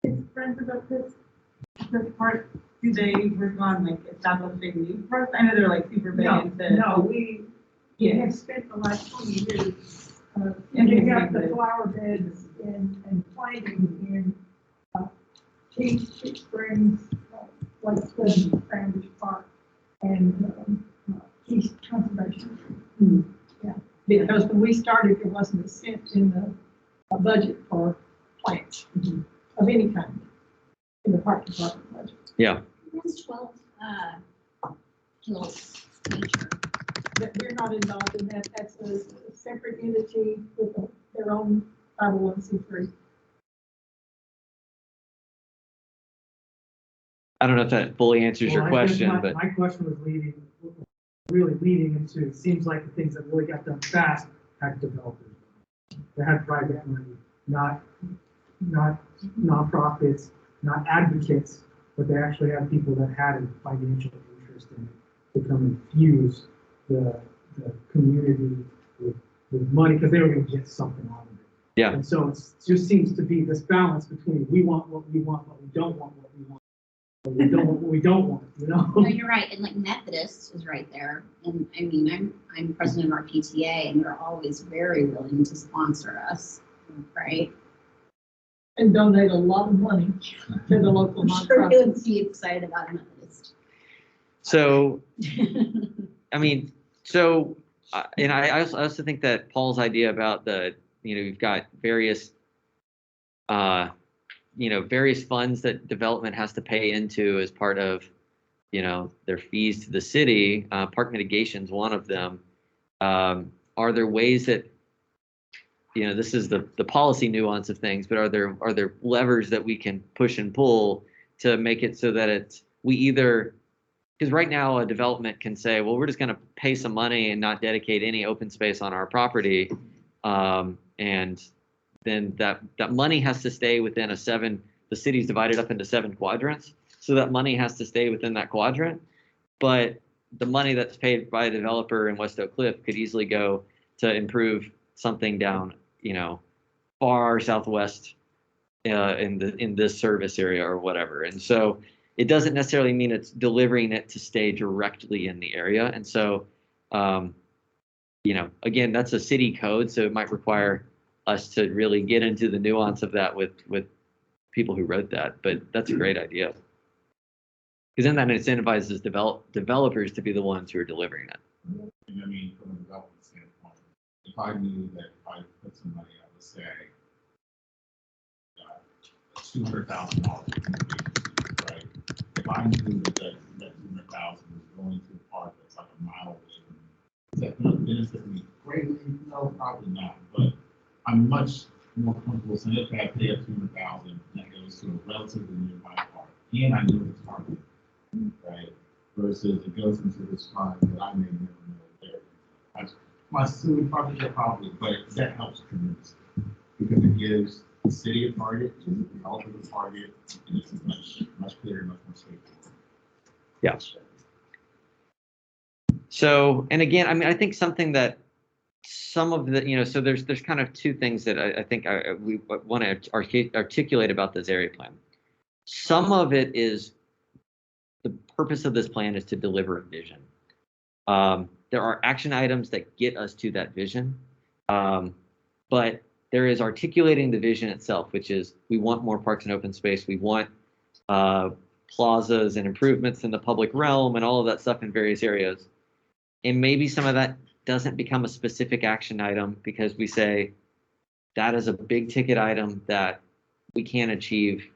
Is Friends of Oak Cliff part, do they work on like establishing new parks? I know they're like super big into. No, we have spent the last 20 years digging up the flower beds and planting in Peach Springs, Lake Pleasant, Sandwich Park, and East Conservation. Yeah, because when we started, there wasn't a cent in the budget for plants of any kind in the park department budget. Yeah. There's 12 Hills Nature. That we're not involved in that. That's a separate entity with their own 501c3. I don't know if that fully answers your Well, I guess question, but my question was really leading into, it seems like the things that really got done fast had developers. They had private money, not nonprofits, not advocates, but they actually had people that had a financial interest in it to come infuse the community with money, because they were going to get something out of it. yeah. And so it just seems to be this balance between we want what we want, but we don't want what we want. But we don't want what we don't want, No, you're right. And like Methodist is right there. And I mean, I'm president of our PTA, and they're always very willing to sponsor us, right? And donate a lot of money to the local Sure, you would nonprofits. be excited about a Methodist. So, I mean, and I also think that Paul's idea about you've got various, various funds that development has to pay into as part of, their fees to the city. Park mitigation is one of them. Are there ways that, this is the policy nuance of things, but are there levers that we can push and pull to make it so that because right now a development can say, well, we're just going to pay some money and not dedicate any open space on our property. And then that money has to stay within the city's divided up into 7 quadrants. So that money has to stay within that quadrant. But the money that's paid by a developer in West Oak Cliff could easily go to improve something down, far southwest in this service area or whatever. And so it doesn't necessarily mean it's delivering it to stay directly in the area. And so, again, that's a city code, so it might require us to really get into the nuance of that with people who wrote that. But that's a great idea, because then that incentivizes developers to be the ones who are delivering it. And I mean, from a development standpoint, if I knew that if I put some money out, let's say, $200,000, right? If I knew that 200,000 was going to a park that's like a mile away from me, is that going to benefit me greatly? No, probably not. But I'm much more comfortable saying, if I pay up 200,000, that goes to a relatively nearby park, and I know it's targeted, right? Versus it goes into this fund that I may never know there. My student probably, but that helps tremendously because it gives the city a target, the developer a target, and it's much clearer, much more straightforward. Yeah. So, and again, I mean, I think something that some of the, so there's kind of two things that I think we want to articulate about this area plan. Some of it is the purpose of this plan is to deliver a vision. There are action items that get us to that vision, but there is articulating the vision itself, which is we want more parks and open space. We want plazas and improvements in the public realm and all of that stuff in various areas. And maybe some of that doesn't become a specific action item because we say that is a big ticket item that we can't achieve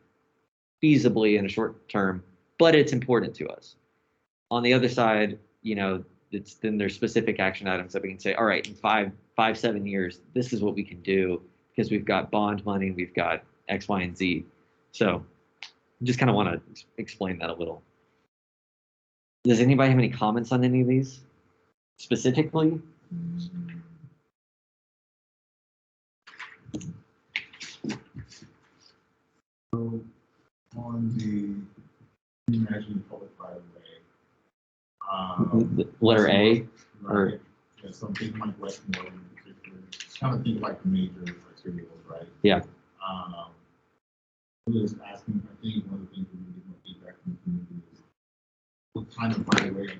feasibly in a short term, but it's important to us. On the other side, then there's specific action items that we can say, all right, in 7 years, this is what we can do because we've got bond money, we've got X, Y, and Z. So just kind of want to explain that a little. Does anybody have any comments on any of these specifically? So on the reimagining public right of way, Letter A? right? Yeah, something like Westmore in particular. It's kind of think like the major criteria, right? Yeah. Just asking, I think one of the things we get more feedback from the community is what kind of right of way are they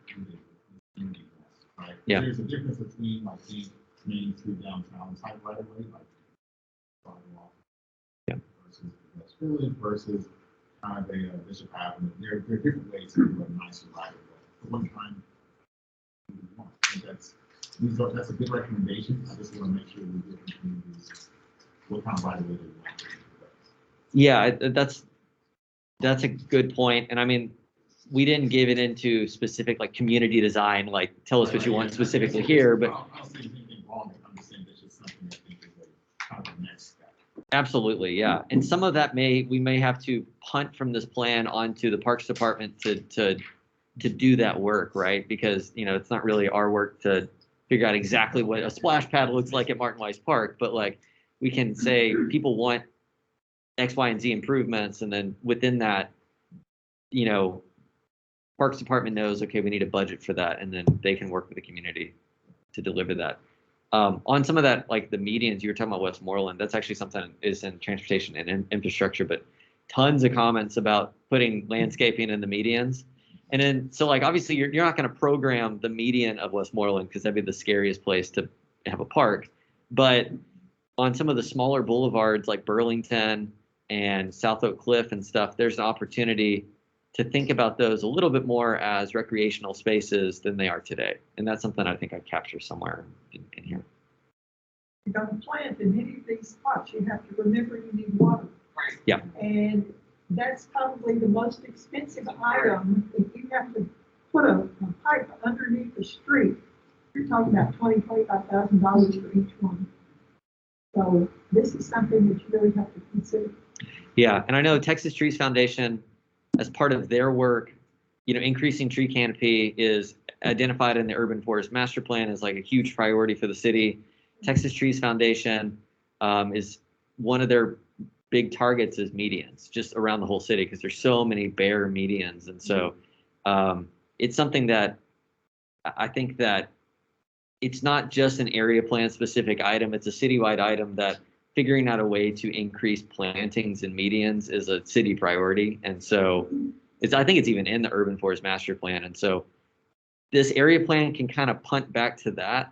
community wants, right? Yeah. There's a difference between like the main street downtown type right of way, like sidewalk, versus the West Village versus kind of a Bishop Avenue. There are different ways to do a nicer right of way. But what kind do we want? I think that's a good recommendation. I just want to make sure we give the communities what kind of right of way they want. Yeah, that's a good point. And I mean, we didn't give it into specific like community design, like tell us what you want specifically here, but I don't see anything wrong. I'm just saying that's just something I think is kind of the next step. absolutely, yeah. And some of that we may have to punt from this plan onto the Parks Department to do that work, right? Because it's not really our work to figure out exactly what a splash pad looks like at Martin Weiss Park, but like we can say people want X, Y, and Z improvements, and then within that, Parks Department knows, okay, we need a budget for that, and then they can work with the community to deliver that. On some of that, like the medians, you were talking about Westmoreland, that's actually something that is in transportation and infrastructure, but tons of comments about putting landscaping in the medians. And then, so like, obviously you're not going to program the median of Westmoreland because that'd be the scariest place to have a park. But on some of the smaller boulevards like Burlington and South Oak Cliff and stuff, there's an opportunity to think about those a little bit more as recreational spaces than they are today. And that's something I think I capture somewhere in here. You're gonna plant in any of these spots, you have to remember you need water. Right. Yeah. And that's probably the most expensive item. If you have to put a pipe underneath the street, you're talking about $25,000 for each one. So this is something that you really have to consider. Yeah, and I know Texas Trees Foundation, as part of their work, increasing tree canopy is identified in the Urban Forest Master Plan as like a huge priority for the city. Texas Trees Foundation is one of their big targets is medians just around the whole city because there's so many bare medians. And so it's something that I think that it's not just an area plan specific item. It's a citywide item that figuring out a way to increase plantings and medians is a city priority. And so I think it's even in the urban forest master plan. And so this area plan can kind of punt back to that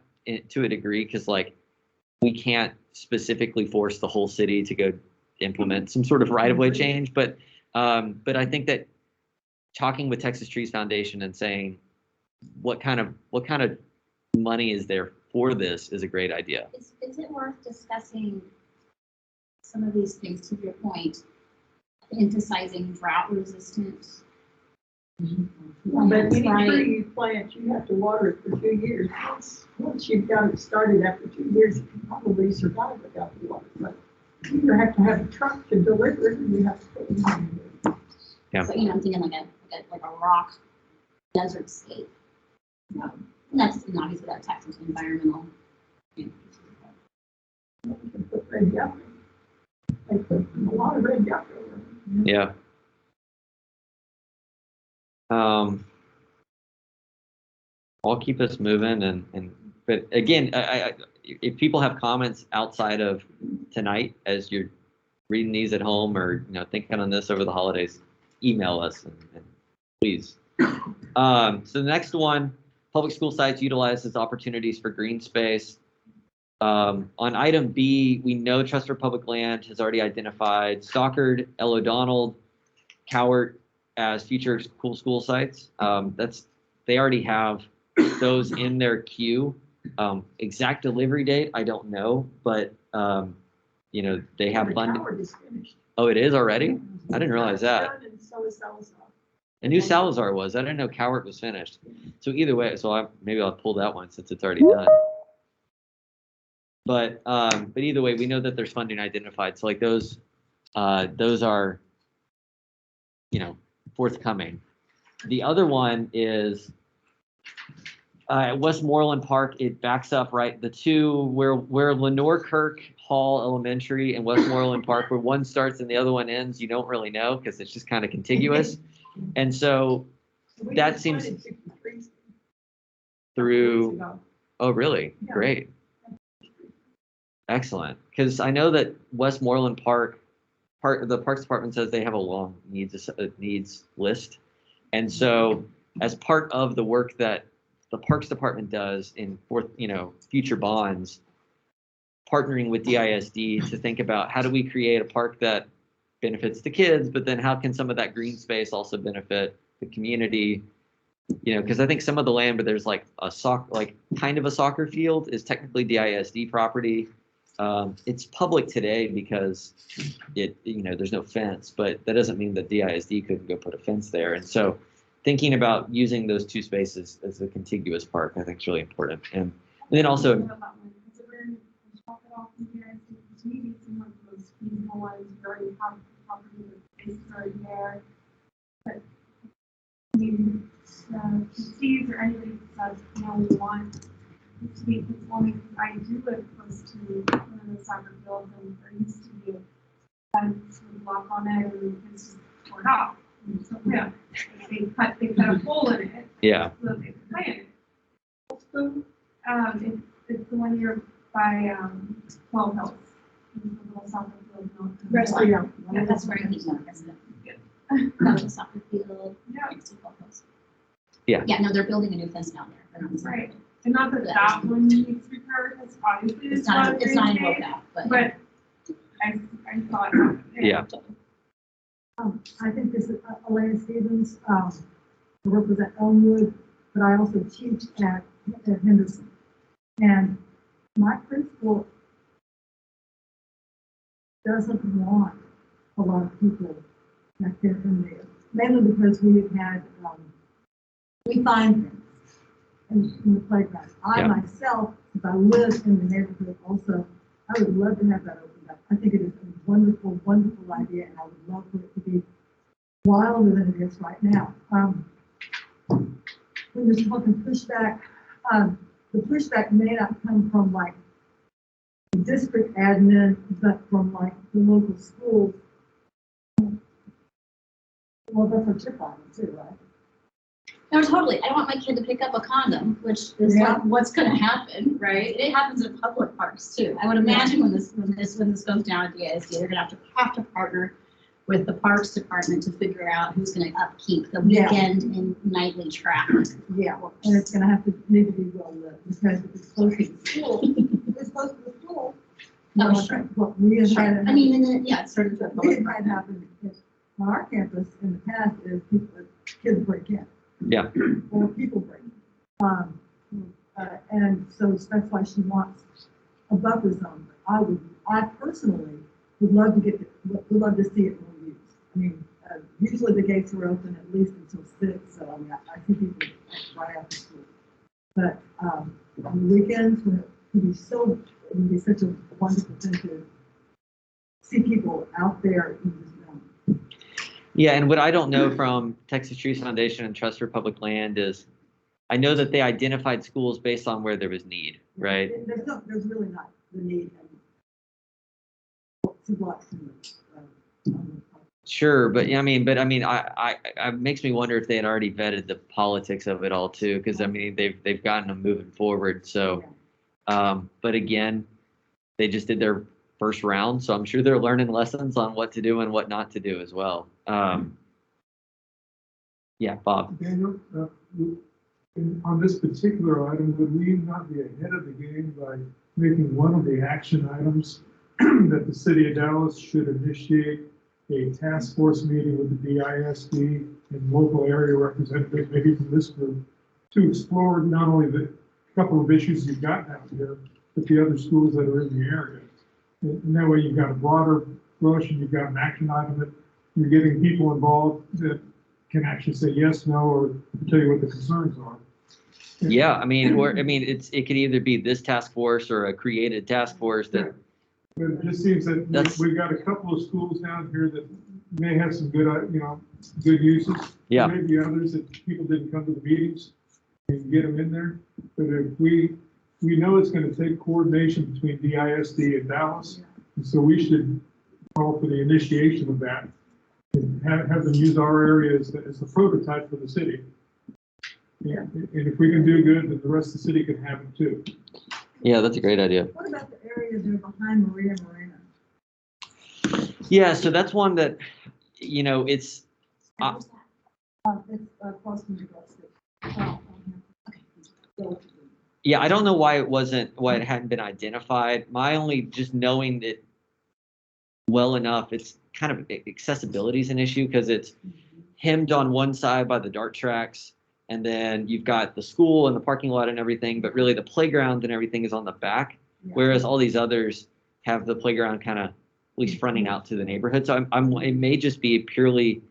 to a degree, because like we can't specifically force the whole city to go implement some sort of right-of-way change. But I think that talking with Texas Trees Foundation and saying what kind of money is there for this is a great idea. Is it worth discussing some of these things, to your point, emphasizing drought resistant? But any Right. tree you plant, you have to water it for 2 years. Once you've got it started after 2 years, it can probably survive without the water. But you have to have a truck to deliver it, and you have to put it in. Yeah. So, I'm thinking like a rock desert scape. And that's, and obviously that taps into environmental. You can put red yucca. They put a lot of red yucca over it. Yeah. I'll keep us moving but again, if people have comments outside of tonight as you're reading these at home or thinking on this over the holidays, email us and please. So the next one, public school sites utilizes opportunities for green space. On item B, we know Trust for Public Land has already identified Stockard, L. O'Donnell, Cowart as future cool school sites. They already have those in their queue. Exact delivery date, I don't know, but they have The funding. Howard is finished. Oh, it is already? I didn't realize that. Done, and so is Salazar. I knew Salazar was. I didn't know Cowart was finished. So either way, maybe I'll pull that one since it's already done. But either way, we know that there's funding identified. So like those are forthcoming. The other one is Westmoreland Park. It backs up right the two where Lenore Kirk Hall Elementary and Westmoreland Park, where one starts and the other one ends. You don't really know because it's just kind of contiguous. And so We that just seems planted 63 through. years ago. Oh, really? Yeah. Great. Excellent. Because I know that Westmoreland Park, the Parks Department says they have a long needs list. And so as part of the work that the Parks Department does in future bonds, partnering with DISD to think about how do we create a park that benefits the kids, but then how can some of that green space also benefit the community? Because I think some of the land where there's like kind of a soccer field is technically DISD property. It's public today because there's no fence, but that doesn't mean that DISD couldn't go put a fence there. And so thinking about using those two spaces as a contiguous park, I think is really important. And then also, Steve or anybody says, we want to be conforming, because I do live close to one of the soccer fields, and there used to be a fence with a block on it, and it's just torn off. And so, they cut a hole in it. yeah. So they planted. It's the one year by 12 Hills. It's a little soccer field. Yeah, that's where I think more president. That was a soccer field. Next to Focus. Yeah. Yeah, no, they're building a new fence down there. They're not the soccer Right. field. And not that that one needs repaired, it's obviously It's not in Woke but I thought. Yeah. I think this is Elena Stevens, I represent Elmwood, but I also teach at Henderson. And my principal doesn't want a lot of people back there in there, mainly because we have had, we find things in the playground. I myself, if I live in the neighborhood also, I would love to have that opened up. I think it is a wonderful, wonderful idea, and I would love for it to be wilder than it is right now. When you're talking pushback, the pushback may not come from like the district admin, but from like the local schools. Well, that's what you're finding too, right? No, totally. I don't want my kid to pick up a condom, which is Yeah. like what's going to happen, right? It happens in public parks too. I would imagine when this goes down at the ASD, they're going to have to partner with the Parks Department to figure out who's going to upkeep the Yeah. weekend and nightly traffic. Yeah, and it's gonna have to, need to be well lit, because if it's close to the school, if it's close to the school. Oh, you know, sure. What we have had. I mean, and then, yeah, it's sort of the We public. have had happen on our campus in the past is people, kids break in. Yeah. Or people break in. And so that's why she wants a buffer zone. I personally would love to see it more used. I mean, usually the gates are open at least until 6, so I mean, I see people right after school. But on the weekends, when it would be such a wonderful thing to see people out there in this zone. Yeah, and what I don't know from Texas Trees Foundation and Trust for Public Land is, I know that they identified schools based on where there was need, right? There's really not the need. To watch Sure, but I mean, I it makes me wonder if they had already vetted the politics of it all too, because I mean, they've gotten them moving forward. So, but again, they just did their first round, so I'm sure they're learning lessons on what to do and what not to do as well. Yeah, Bob. Daniel, on this particular item, would we not be ahead of the game by making one of the action items that the city of Dallas should initiate a task force meeting with the DISD and local area representatives, maybe from this group, to explore not only the couple of issues you've got out here, but the other schools that are in the area. And that way you've got a broader brush and you've got an action item that you're getting people involved that can actually say yes, no, or tell you what the concerns are. Yeah, I mean, it could either be this task force or a created task force that. But it just seems that we've got a couple of schools down here that may have some good, good uses. Yeah. Maybe others that people didn't come to the meetings and get them in there. But if we know it's going to take coordination between DISD and Dallas, and so we should call for the initiation of that and have them use our area as the prototype for the city. Yeah. And if we can do good, then the rest of the city can have it too. Yeah, that's a great idea. What about the area there behind Maria Moreno? Yeah, so that's one that, it's. Where's that? It's across from the gas station. Okay. Yeah, I don't know why it hadn't been identified. My only just knowing it well enough, it's kind of accessibility is an issue because it's hemmed on one side by the dart tracks, and then you've got the school and the parking lot and everything, but really the playground and everything is on the back, whereas all these others have the playground kind of at least fronting out to the neighborhood. So it may just be purely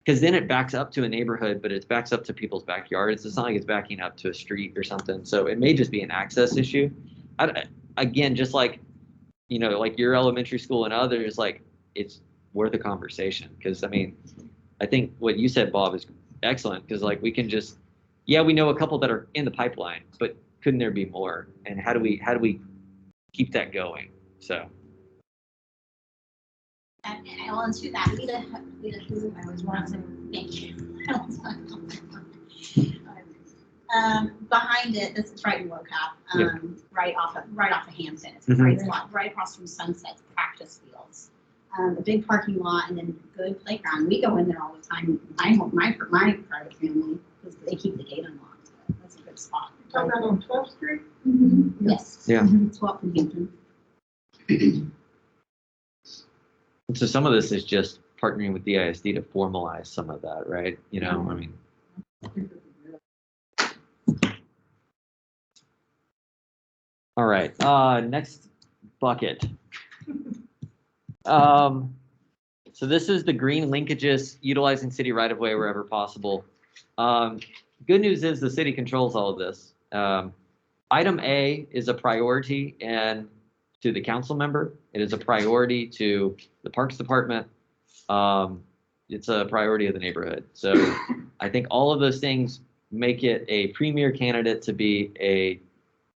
because then it backs up to a neighborhood, but it backs up to people's backyards. It's not like it's backing up to a street or something. So it may just be an access issue. Again, just like, like your elementary school and others, like it's worth a conversation. Because I mean, I think what you said, Bob, is excellent. Because like we can just, we know a couple that are in the pipeline, but couldn't there be more? And how do we keep that going? So. And on to that, Lita, who I was wanting to thank you. Behind it, this is right in WOCAP, right off of Hampton. It's a great spot, right across from Sunset's practice fields. A big parking lot and then good playground. We go in there all the time. My private family, because they keep the gate unlocked. So that's a good spot. Talking about on 12th Street? Mm-hmm. Yes. Yeah. It's walk from Hampton. So some of this is just partnering with DISD to formalize some of that, right? I mean. All right, next bucket. So this is the green linkages, utilizing city right-of-way wherever possible. Good news is the city controls all of this. Item A is a priority and to the council member. It is a priority to the Parks Department. It's a priority of the neighborhood. So I think all of those things make it a premier candidate to be a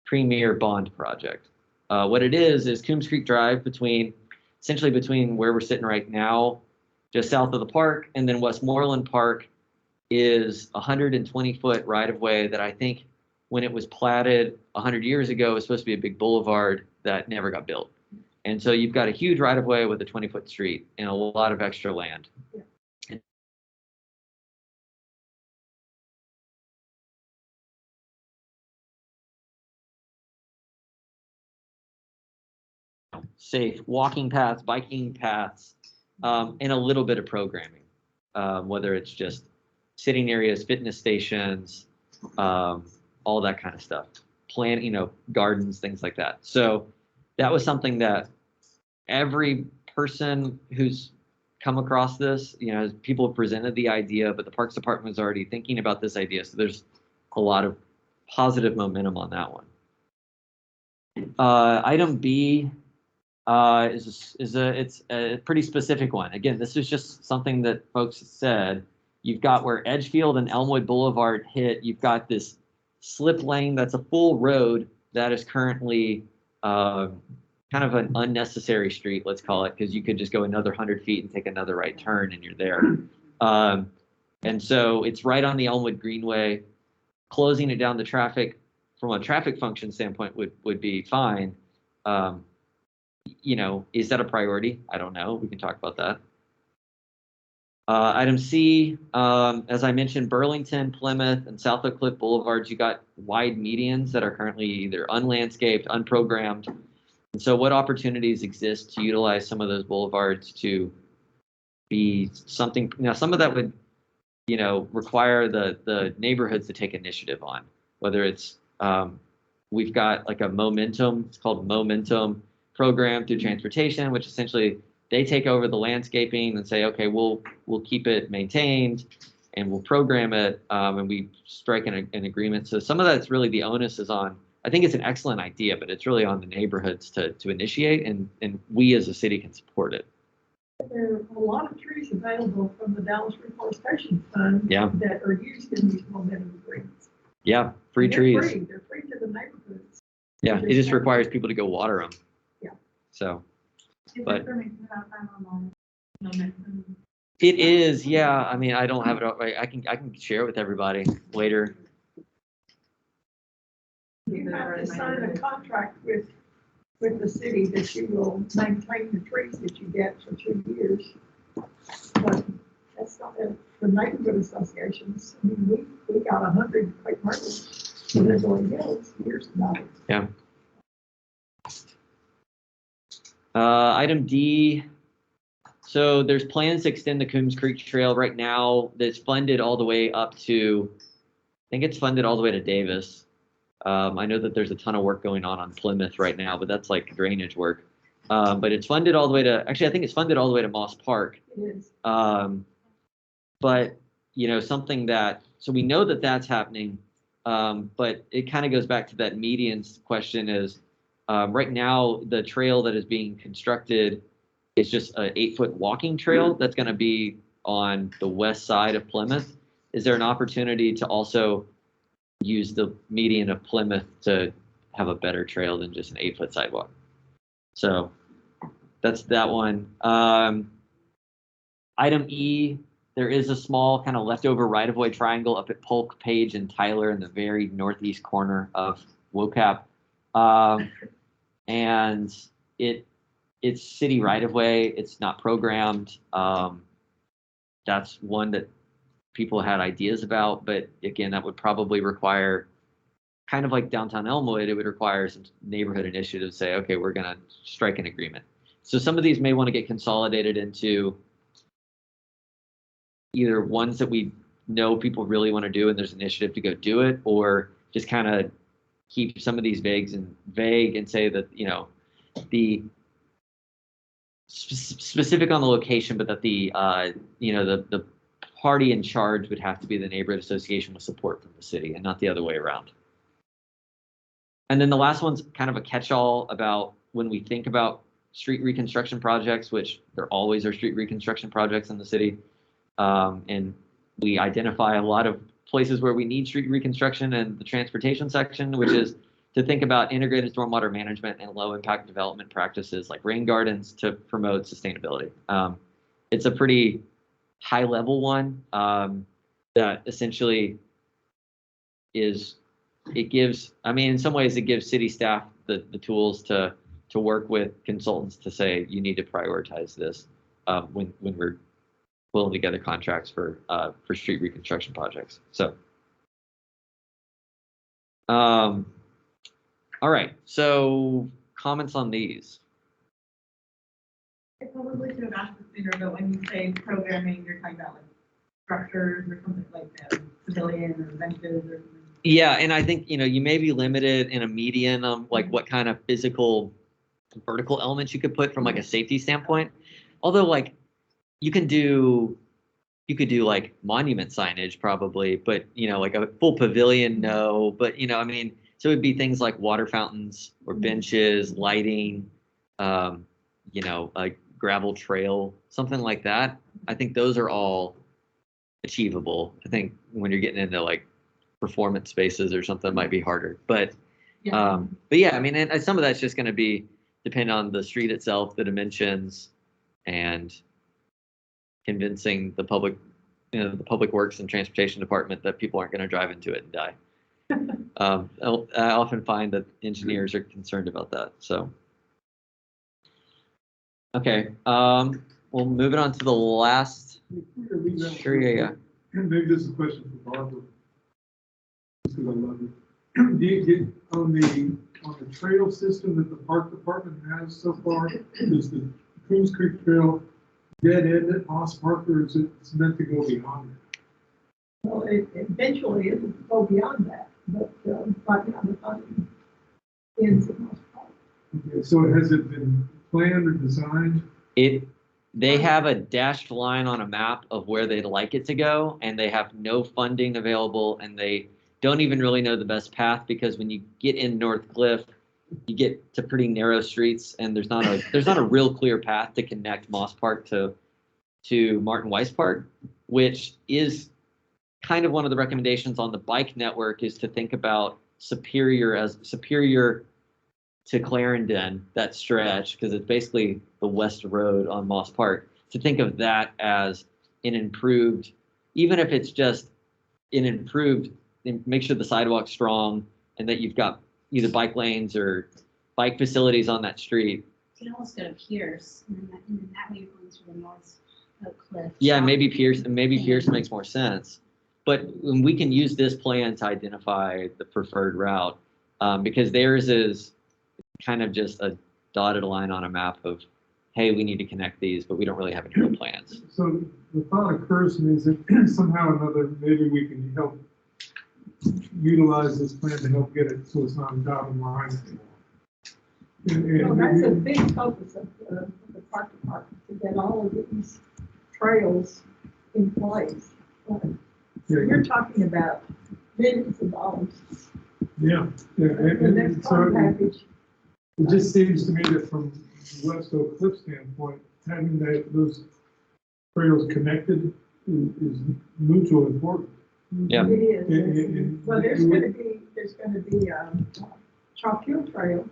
premier bond project. What it is Coombs Creek Drive essentially between where we're sitting right now, just south of the park, and then Westmoreland Park is 120-foot right-of-way that I think when it was platted 100 years ago, it was supposed to be a big boulevard that never got built. And so you've got a huge right-of-way with a 20-foot street and a lot of extra land. Safe walking paths, biking paths, and a little bit of programming, whether it's just sitting areas, fitness stations, all that kind of stuff. Gardens, things like that. So that was something that every person who's come across this, people have presented the idea, but the Parks Department was already thinking about this idea. So there's a lot of positive momentum on that one. Item B it's a pretty specific one. Again, this is just something that folks said. You've got where Edgefield and Elmwood Boulevard hit. You've got this slip lane that's a full road that is currently kind of an unnecessary street, let's call it, because you could just go another 100 feet and take another right turn and you're there. And so it's right on the Elmwood Greenway. Closing it down to traffic from a traffic function standpoint would be fine. Is that a priority? I don't know. We can talk about that. Item C, as I mentioned, Burlington, Plymouth, and South Oak Cliff Boulevards, you got wide medians that are currently either unlandscaped, unprogrammed. And so what opportunities exist to utilize some of those boulevards to be something? Now, some of that would, require the neighborhoods to take initiative on, whether it's, we've got like a momentum, it's called Momentum program through transportation, which essentially they take over the landscaping and say, okay, we'll keep it maintained and we'll program it, and we strike an agreement. So some of that's really the onus is on. I think it's an excellent idea, but it's really on the neighborhoods to initiate, and we as a city can support it. There are a lot of trees available from the Dallas Reforestation Fund that are used in these momentum agreements. Yeah, free trees. They're free to the neighborhoods. Yeah, it just requires people to go water them. Yeah. So. Is But information about that online? It is, yeah. I mean, I don't have it. I can share it with everybody later. You have to sign a contract with the city that you will maintain the trees that you get for 2 years. But that's not the neighborhood associations. I mean, we got 100 Quake Myrtles in Beverly Hills years ago. Yeah. Item D. So there's plans to extend the Coombs Creek Trail right now. That's funded all the way up to, I think it's funded all the way to Davis. I know that there's a ton of work going on Plymouth right now, but that's like drainage work. But it's funded all the way to, actually, I think it's funded all the way to Moss Park. It is. But, something that, so we know that that's happening, but it kind of goes back to that medians question is, right now, the trail that is being constructed is just an 8-foot walking trail that's going to be on the west side of Plymouth. Is there an opportunity to also use the median of Plymouth to have a better trail than just an 8-foot sidewalk? So that's that one. Item E, there is a small kind of leftover right-of-way triangle up at Polk, Page, and Tyler in the very northeast corner of WOCAP. And it's city right-of-way. It's not programmed. That's one that people had ideas about, but again, that would probably require, kind of like downtown Elmwood, it would require some neighborhood initiatives to say, okay, we're going to strike an agreement. So some of these may want to get consolidated into either ones that we know people really want to do and there's initiative to go do it, or just kind of keep some of these vague and say that, the specific on the location, but that the party in charge would have to be the neighborhood association with support from the city and not the other way around. And then the last one's kind of a catch-all about when we think about street reconstruction projects, which there always are street reconstruction projects in the city. And we identify a lot of places where we need street reconstruction in the transportation section, which is to think about integrated stormwater management and low impact development practices like rain gardens to promote sustainability. It's a pretty high level one. that essentially is, it gives, I mean, in some ways it gives city staff the tools to work with consultants to say, you need to prioritize this when we're pulling together contracts for street reconstruction projects. So, all right, so comments on these. I probably should have asked this sooner, but when you say programming, you're talking about like structures or something like that, civilian or benches or something. Yeah, and I think, you may be limited in a median on like what kind of physical vertical elements you could put from like a safety standpoint. Although like you could do like monument signage probably, but like a full pavilion, no. But I mean, so it'd be things like water fountains or benches, lighting, a gravel trail, something like that. I think those are all achievable. I think when you're getting into like performance spaces or something, might be harder. But yeah, I mean, and some of that's just going to depend on the street itself, the dimensions, and convincing the public, the public works and transportation department that people aren't going to drive into it and die. I often find that engineers are concerned about that. So, okay, well, moving on to the last. Sure, yeah. Maybe this is a question for Barbara, just because I love it. Do you get on the trail system that the park department has so far? Is the Coons Creek Trail dead end at Moss Park, or is it meant to go beyond that? Well, eventually it will go beyond that, but right now the funding ends at Moss Park. Okay, so has it been planned or designed? They have a dashed line on a map of where they'd like it to go, and they have no funding available, and they don't even really know the best path, because when you get in North Cliff, you get to pretty narrow streets, and there's not a real clear path to connect Moss Park to Martin Weiss Park, which is kind of one of the recommendations on the bike network, is to think about Superior to Clarendon, that stretch, because it's basically the west road on Moss Park, to think of that as an improved, even if it's just an improved, make sure the sidewalk's strong and that you've got either bike lanes or bike facilities on that street. You can almost go to Pierce, and then that way you're going through the North Oak Cliff. Yeah, maybe Pierce makes more sense. But we can use this plan to identify the preferred route, because theirs is kind of just a dotted line on a map of, hey, we need to connect these, but we don't really have any real plans. So the thought occurs to me is that somehow or another, maybe we can help utilize this plan to help get it so it's not a dotted line anymore. Well, that's a big focus of the park department, to get all of these trails in place. You're talking about millions of dollars. Yeah. The next fund package. It just seems to me that from West Oak Cliff standpoint, having those trails connected is mutually important. Yeah. It is. Well, there's going to be Chalk Hill Trail.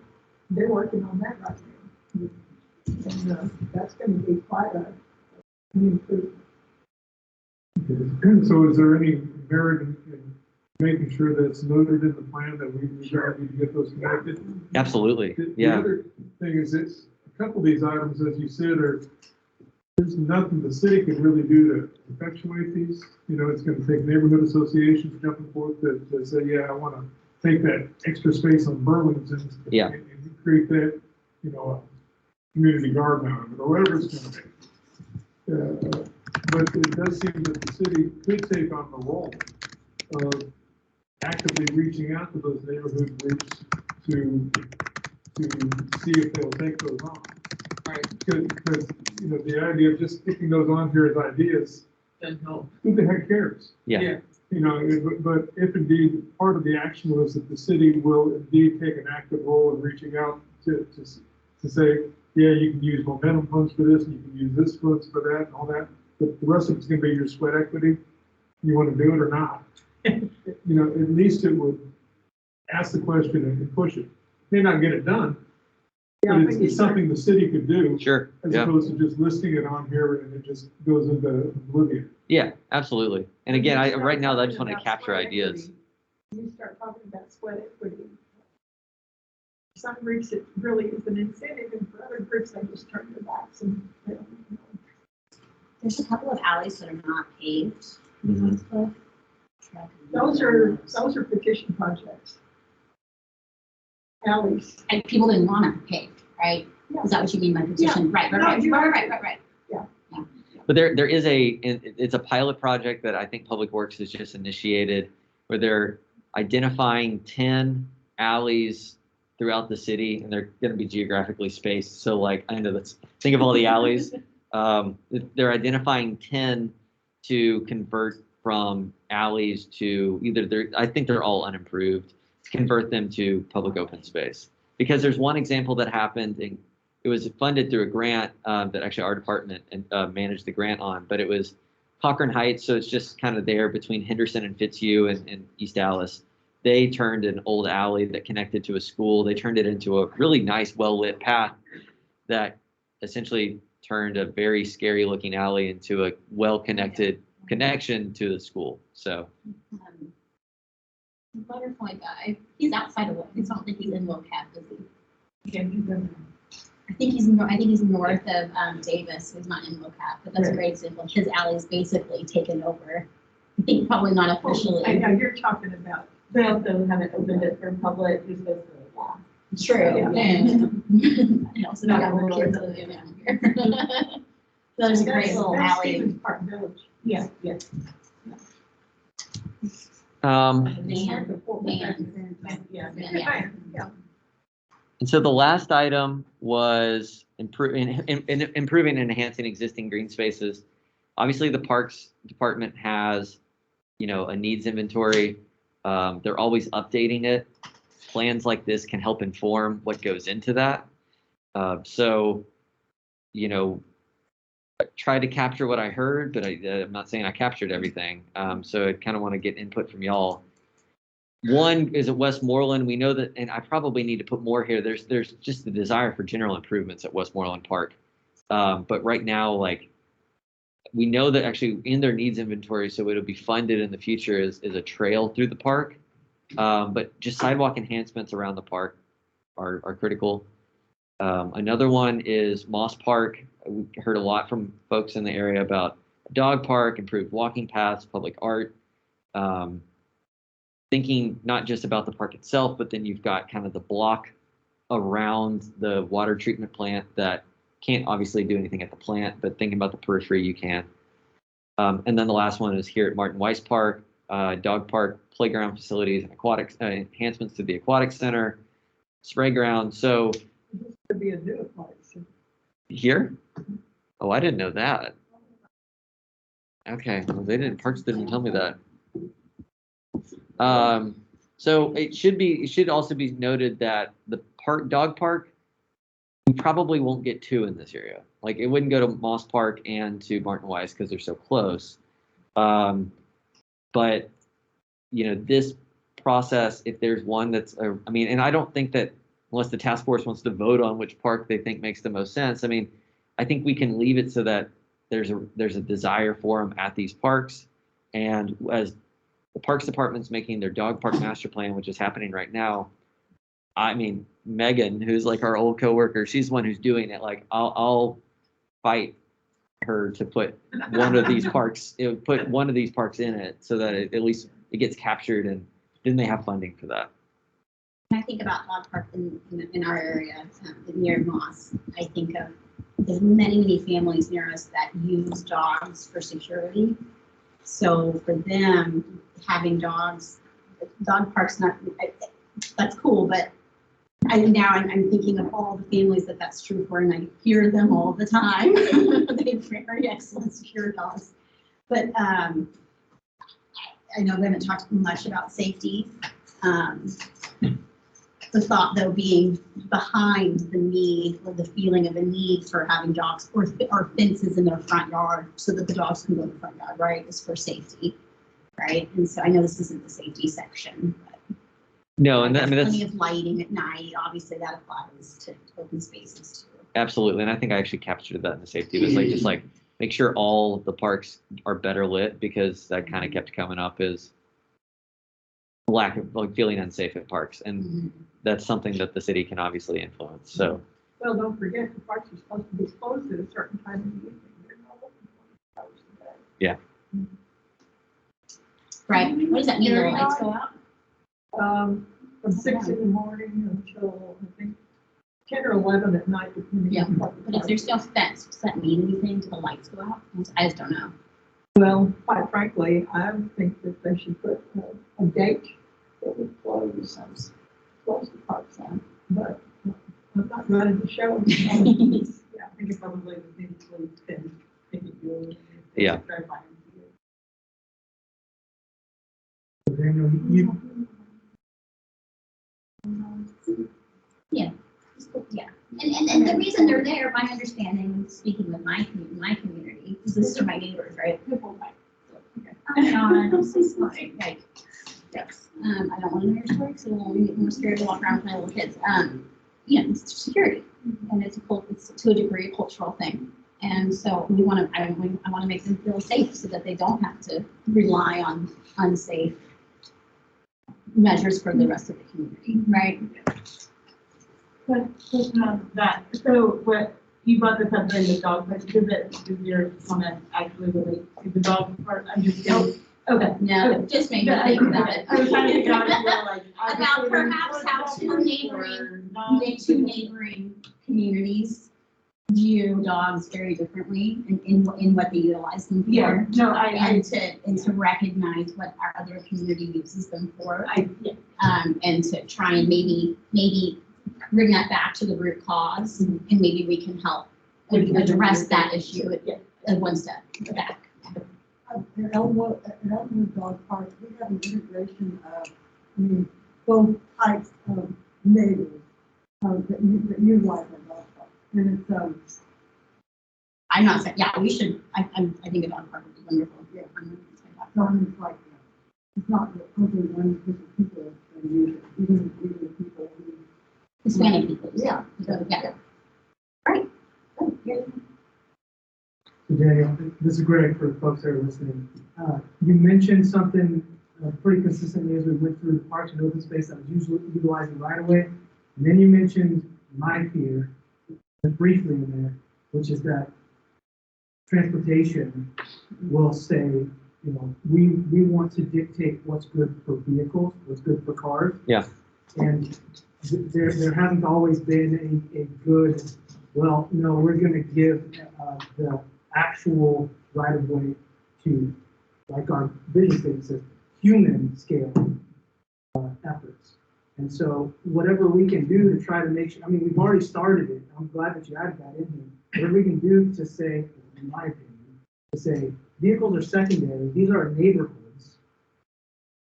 They're working on that right now, and that's going to be quite an improvement. Okay. So, is there any merit in making sure that it's noted in the plan that we need to get those connected? Absolutely. The other thing is, it's a couple of these items, as you said, there's nothing the city can really do to effectuate these. It's going to take neighborhood associations jumping forth to say, yeah, I want to take that extra space on Burlington and create that, a community garden out of it, or whatever it's going to be. But it does seem that the city could take on the role of actively reaching out to those neighborhood groups to see if they'll take those on. Right. Because the idea of just sticking those on here as ideas, Doesn't help. who the heck cares? Yeah. But if indeed part of the action was that the city will indeed take an active role in reaching out to say, yeah, you can use momentum funds for this, and you can use this funds for that, and all that. But the rest of it's going to be your sweat equity. You want to do it or not? At least it would ask the question and push it. May not get it done, Yeah, But but it's something the city could do, Sure. as Yeah. opposed to just listing it on here and it just goes into oblivion. Yeah, absolutely. And again, right now I just want to About capture sweat ideas. equity, you start talking about sweat equity. Some groups it really is an incentive, and for other groups they just turn their backs and they don't even know. There's a couple of alleys that are not paved. Mhm. Those are petition projects. Alleys. And people didn't want to pave, right? Yeah. Is that what you mean by petition? Right, No, right, you- right. But there is it's a pilot project that I think Public Works has just initiated where they're identifying 10 alleys throughout the city and they're going to be geographically spaced. So like, I know let's think of all the alleys. They're identifying 10 to convert from alleys to I think they're all unimproved, to convert them to public open space. Because there's one example that happened and it was funded through a grant that actually our department managed the grant on, but it was Cochrane Heights, so it's just kind of there between Henderson and Fitzhugh and East Dallas. They turned an old alley that connected to a school. They turned it into a really nice, well-lit path that essentially turned a very scary-looking alley into a well-connected connection to the school. So, Butterfly guy, he's outside of, I don't think he's in LoCap, is he? Yeah, he's in. I think he's north of Davis, who's not in LoCap, but that's a great example. His alley's basically taken over. I think probably not officially. I know you're talking about. They also haven't opened it for public, you're supposed to, yeah. True. Yeah. And also got more kids that live in here. There's a great little That's alley. Stevens Park Village. Yeah, yeah. Van. Yeah. Yeah. And so the last item was improving and enhancing existing green spaces. Obviously, the Parks Department has, a needs inventory. They're always updating it. Plans like this can help inform what goes into that. So, I tried to capture what I heard, but I'm not saying I captured everything. So I kind of want to get input from y'all. One is at Westmoreland. We know that, and I probably need to put more here. There's just the desire for general improvements at Westmoreland Park. But right now, we know that actually in their needs inventory, so it'll be funded in the future is a trail through the park. But just sidewalk enhancements around the park are critical. Another one is Moss Park. We heard a lot from folks in the area about a dog park, improved walking paths, public art. Thinking not just about the park itself, but then you've got kind of the block around the water treatment plant that can't obviously do anything at the plant, but thinking about the periphery, you can. And then the last one is here at Martin Weiss Park, dog park, playground facilities, and aquatic enhancements to the aquatic center, spray ground. So This could be a new place. here, oh, I didn't know that. Okay, well, Parks didn't tell me that. So it should also be noted that the dog park, we probably won't get two in this area. Like it wouldn't go to Moss Park and to Martin Weiss because they're so close. But this process, if there's one that's, and I don't think that unless the task force wants to vote on which park they think makes the most sense. I think we can leave it so that there's a desire for them at these parks, and as the Parks Department's making their dog park master plan, which is happening right now. Megan, who's like our old coworker, she's the one who's doing it. Like I'll fight her to put one of these parks, in it so that at least it gets captured, and then they have funding for that. When I think about dog park in our area, near Moss, I think of there's many families near us that use dogs for security. So for them, having dogs, dog parks, that's cool, but I'm thinking of all the families that's true for, and I hear them all the time. They have very excellent secure dogs. But I know we haven't talked much about safety. The thought, though, being behind the need or the feeling of a need for having dogs or fences in their front yard so that the dogs can go in the front yard, right, is for safety, right? And so I know this isn't the safety section, but No, and that, I mean, Plenty that's of lighting at night, obviously that applies to open spaces too. absolutely, and I think I actually captured that in the safety. It was like, just like, make sure all of the parks are better lit, because that kind of kept coming up is lack of, like, feeling unsafe at parks, and that's something that the city can obviously influence, so. Well, don't forget, the parks are supposed to be closed at a certain time of the evening. They're not open 24 hours a day. Yeah. Right, what does that mean, the lights go out? From 6 in the morning until, I think, 10 or 11 at night, depending Yeah, on what the but if there's no fence, does that mean anything to the lights go out? I just don't know. Well, quite frankly, I think that they should put a gate that would close the parks down, but I'm not ready to show them. Yeah, I think it probably would be really thin, make it good. Yeah. Daniel, you, Yeah, and the reason they're there, my understanding, speaking with my community, is these are my neighbors, right? They're both like, oh my God, I'm so sorry, like, yes, I don't want to hear stories, so I'm getting more scared to walk around with my little kids. You know, it's security, and it's to a degree a cultural thing. And so I want to make them feel safe so that they don't have to rely on unsafe measures for the rest of the community, right? But, that, so what, you brought this up during the dog park, does your comment actually relate to the dog park? I'm just curious. Okay. No, it just made me think about it. I was trying to figure out as well, like. About perhaps how two neighboring communities view dogs very differently in what they utilize them for. Yeah, no, And to recognize what our other community uses them for. And to try and maybe bring that back to the root cause, and maybe we can help address that issue at one step back. At Elmwood Dog Park, we have an integration of, both types of neighbors that utilize our dog park. And it's, I'm not saying, yeah, we should, I think a dog park would be wonderful. Yeah, I'm not gonna say that. it's like, it's not that only one group of people that use it, even the people who. Hispanic people. Yeah. Yeah. Right. Good. so Daniel, this is great for folks that are listening. You mentioned something pretty consistently as we went through the parks and open space that was usually utilizing right away. And then you mentioned my fear, briefly in there, which is that transportation will say, we want to dictate what's good for vehicles, what's good for cars. Yeah. And there hasn't always been a good, well, no, we're going to give the actual right of way to, like our vision statement says, human scale efforts. And so whatever we can do to try to make sure, we've already started it. I'm glad that you added that in here. Whatever we can do to say, in my opinion, to say vehicles are secondary, these are our neighborhoods.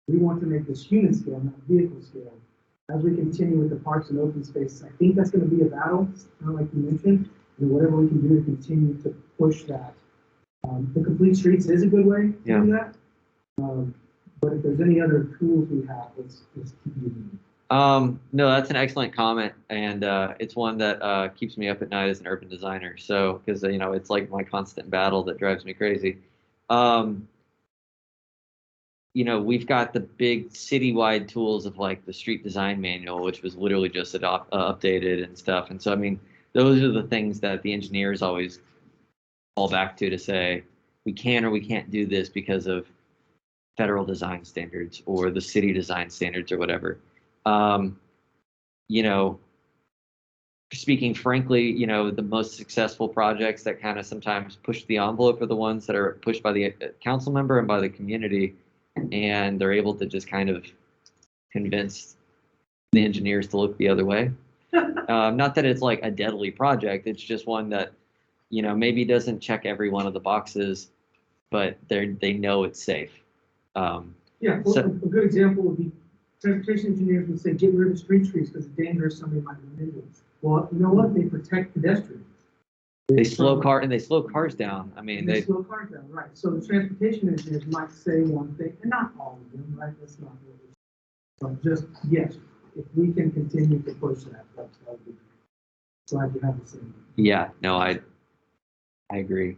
We want to make this human scale, not vehicle scale. As we continue with the parks and open spaces, I think that's going to be a battle, like you mentioned, and whatever we can do to continue to push that. The complete streets is a good way to do that. But if there's any other tools we have, let's keep using them. No, that's an excellent comment, and it's one that keeps me up at night as an urban designer. So, because it's like my constant battle that drives me crazy. We've got the big citywide tools of like the street design manual, which was literally just updated and stuff. And so, those are the things that the engineers always fall back to say, we can or we can't do this because of federal design standards or the city design standards or whatever. Speaking frankly, the most successful projects that kind of sometimes push the envelope are the ones that are pushed by the council member and by the community, and they're able to just kind of convince the engineers to look the other way. Not that it's like a deadly project, it's just one that, maybe doesn't check every one of the boxes, but they know it's safe. A good example would be transportation engineers would say, get rid of street trees because it's dangerous, somebody might run into it. Well, you know what? They protect pedestrians. They slow cars down. They slow cars down, right. So the transportation engineers might say one thing, and not all of them, right? That's not really. So just, yes, if we can continue to push that, that would be great. Glad you have the same. Yeah, no, I agree.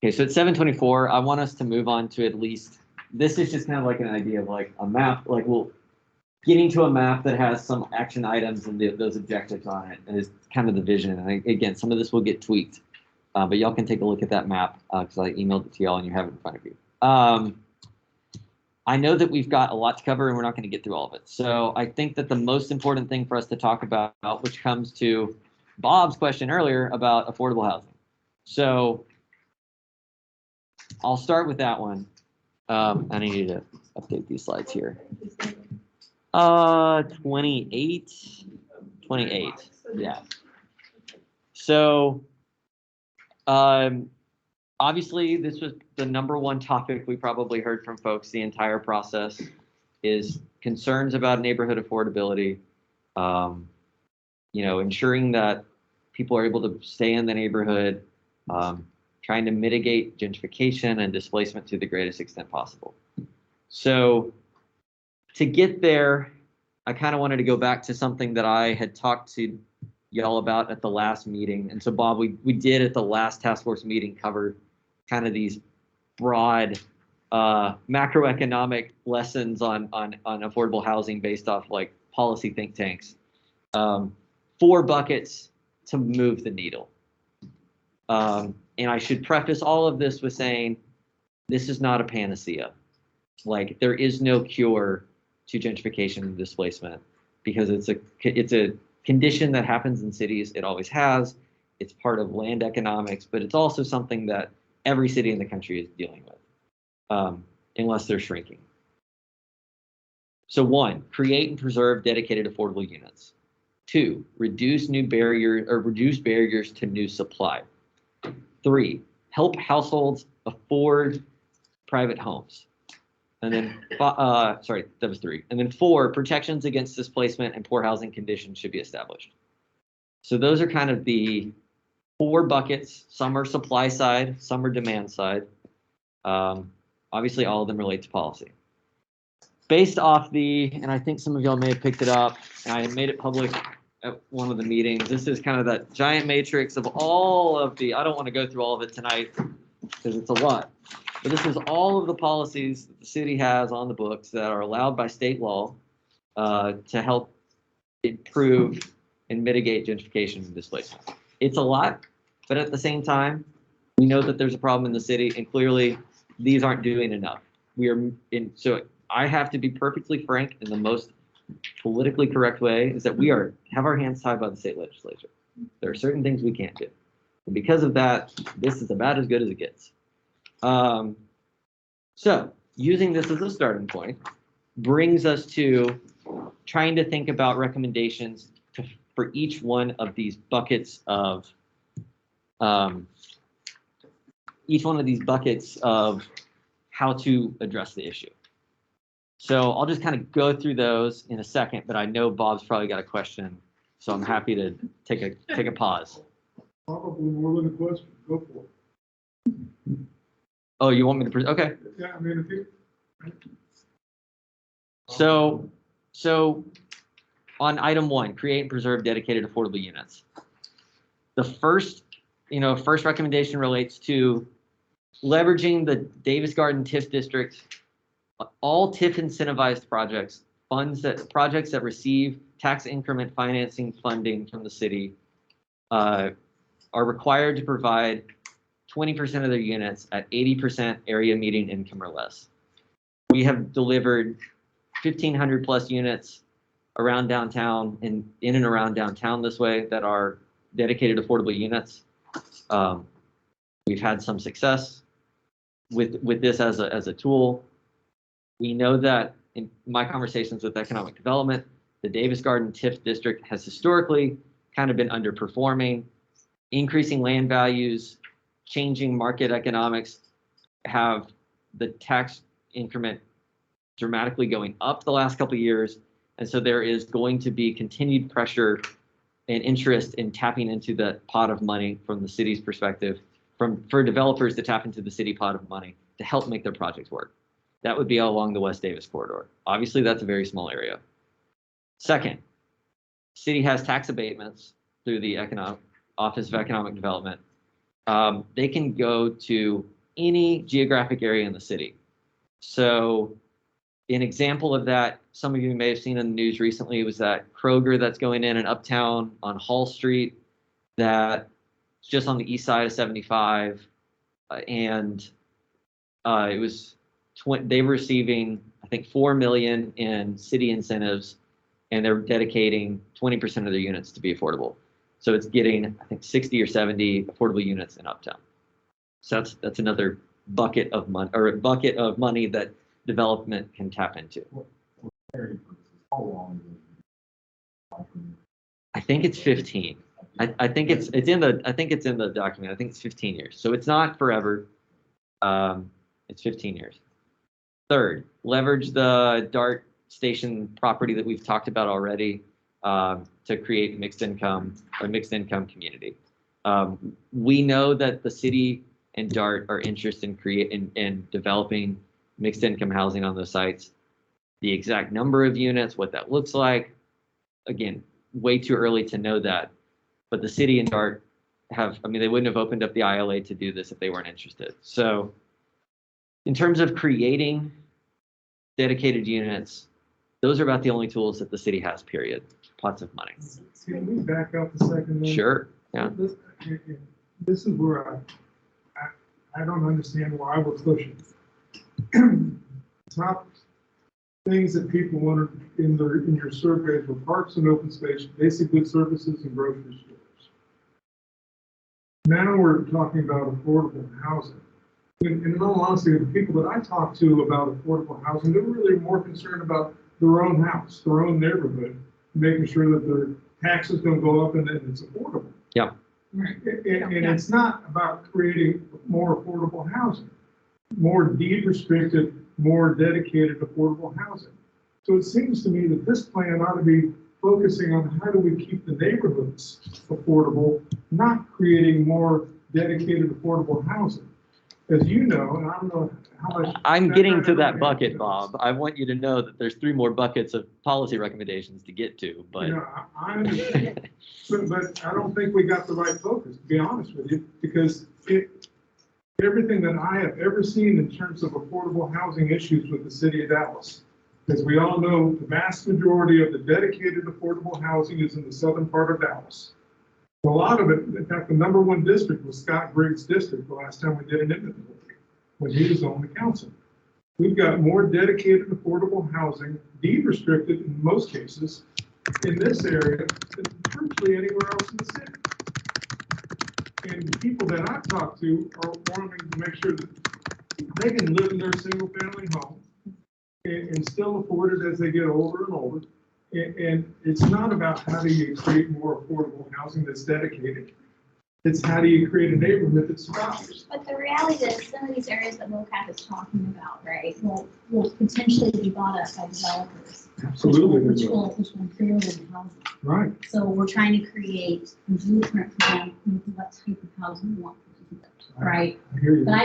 Okay, so at 7:24, I want us to move on to at least, this is just kind of like an idea of like a map, like getting to a map that has some action items and those objectives on it, and is kind of the vision. And again, some of this will get tweaked, but y'all can take a look at that map because I emailed it to y'all and you have it in front of you. I know that we've got a lot to cover and we're not going to get through all of it. So I think that the most important thing for us to talk about, which comes to Bob's question earlier about affordable housing. So I'll start with that one. I need to update these slides here. 28, yeah. So, obviously this was the number one topic we probably heard from folks the entire process is concerns about neighborhood affordability, ensuring that people are able to stay in the neighborhood, trying to mitigate gentrification and displacement to the greatest extent possible. So to get there, I kind of wanted to go back to something that I had talked to y'all about at the last meeting. And so Bob, we did at the last task force meeting cover kind of these broad macroeconomic lessons on affordable housing based off like policy think tanks. 4 buckets to move the needle. And I should preface all of this with saying, this is not a panacea. Like there is no cure to gentrification and displacement because it's a condition that happens in cities. It always has. It's part of land economics, but it's also something that every city in the country is dealing with, unless they're shrinking. So 1, create and preserve dedicated affordable units. 2, reduce barriers to new supply. 3, help households afford private homes. And then, sorry, that was 3. And then 4, protections against displacement and poor housing conditions should be established. So those are kind of the 4 buckets. Some are supply side, some are demand side. Obviously, all of them relate to policy. Based off and I think some of y'all may have picked it up, and I made it public at one of the meetings. This is kind of that giant matrix of all of I don't want to go through all of it tonight because it's a lot. But this is all of the policies that the city has on the books that are allowed by state law to help improve and mitigate gentrification and displacement. It's a lot, but at the same time, we know that there's a problem in the city, and clearly these aren't doing enough. So I have to be perfectly frank in the most politically correct way is that we have our hands tied by the state legislature. There are certain things we can't do. And because of that, this is about as good as it gets. So using this as a starting point brings us to trying to think about recommendations for each one of these buckets of how to address the issue. So I'll just kind of go through those in a second, but I know Bob's probably got a question, so I'm happy to take a pause. Probably more than a question. Go for it. Oh, you want me to? Okay. Yeah, I mean, if you. So on item 1, create and preserve dedicated affordable units. The first recommendation relates to leveraging the Davis Garden TIF district. All TIF incentivized projects, projects that receive tax increment financing funding from the city are required to provide 20% of their units at 80% area median income or less. We have delivered 1,500 plus units around downtown and in and around downtown this way that are dedicated affordable units. We've had some success with this as a tool. We know that in my conversations with economic development, the Davis Garden TIF district has historically kind of been underperforming. Increasing land values, changing market economics have the tax increment dramatically going up the last couple of years. And so there is going to be continued pressure and interest in tapping into the pot of money from the city's perspective, for developers to tap into the city pot of money to help make their projects work. That would be along the West Davis corridor. Obviously, that's a very small area. Second, city has tax abatements through the Office of Economic Development. They can go to any geographic area in the city. So an example of that, some of you may have seen in the news recently, was that Kroger that's going in Uptown on Hall Street, that's just on the east side of 75, and it was they were receiving, I think, $4 million in city incentives, and they're dedicating 20% of their units to be affordable. So it's getting, I think, 60 or 70 affordable units in Uptown. So that's another bucket of money, or a bucket of money that development can tap into. How long is it? I think it's 15. I think it's in the document. I think it's 15 years. So it's not forever. It's 15 years. Third, leverage the DART station property that we've talked about already to create mixed income community. We know that the city and DART are interested in developing mixed income housing on those sites. The exact number of units, what that looks like, again, way too early to know that. But the city and DART they wouldn't have opened up the ILA to do this if they weren't interested. So in terms of creating dedicated units, those are about the only tools that the city has, period. Pots of money. Can we back up a second? Then? Sure. Yeah. This is where I don't understand why we're pushing. Top things that people wanted in your surveys were parks and open space, basic good services, and grocery stores. Now we're talking about affordable housing. In all honesty, the people that I talk to about affordable housing, they're really more concerned about their own house, their own neighborhood, making sure that their taxes don't go up and that it's affordable. Yeah. And it's not about creating more affordable housing, more deed restricted, more dedicated affordable housing. So it seems to me that this plan ought to be focusing on how do we keep the neighborhoods affordable, not creating more dedicated affordable housing. As you know, and I don't know how much. I'm getting to that bucket, Bob. I want you to know that there's 3 more buckets of policy recommendations to get to, but. You know, I understand, but I don't think we got the right focus, to be honest with you, because everything that I have ever seen in terms of affordable housing issues with the city of Dallas, because we all know the vast majority of the dedicated affordable housing is in the southern part of Dallas. A lot of it, in fact, the #1 district was Scott Briggs' district the last time we did an inventory, when he was on the council. We've got more dedicated affordable housing, deed restricted in most cases, in this area than virtually anywhere else in the city. And the people that I've talked to are wanting to make sure that they can live in their single family home and still afford it as they get older and older. And it's not about how do you create more affordable housing that's dedicated. It's how do you create a neighborhood that survives. But the reality is some of these areas that MoCap is talking about, right, will potentially be bought up by developers. Absolutely. Which will clearly housing. Right. So we're trying to create a blueprint for them with what type of housing we want them to build, right? I hear you. But I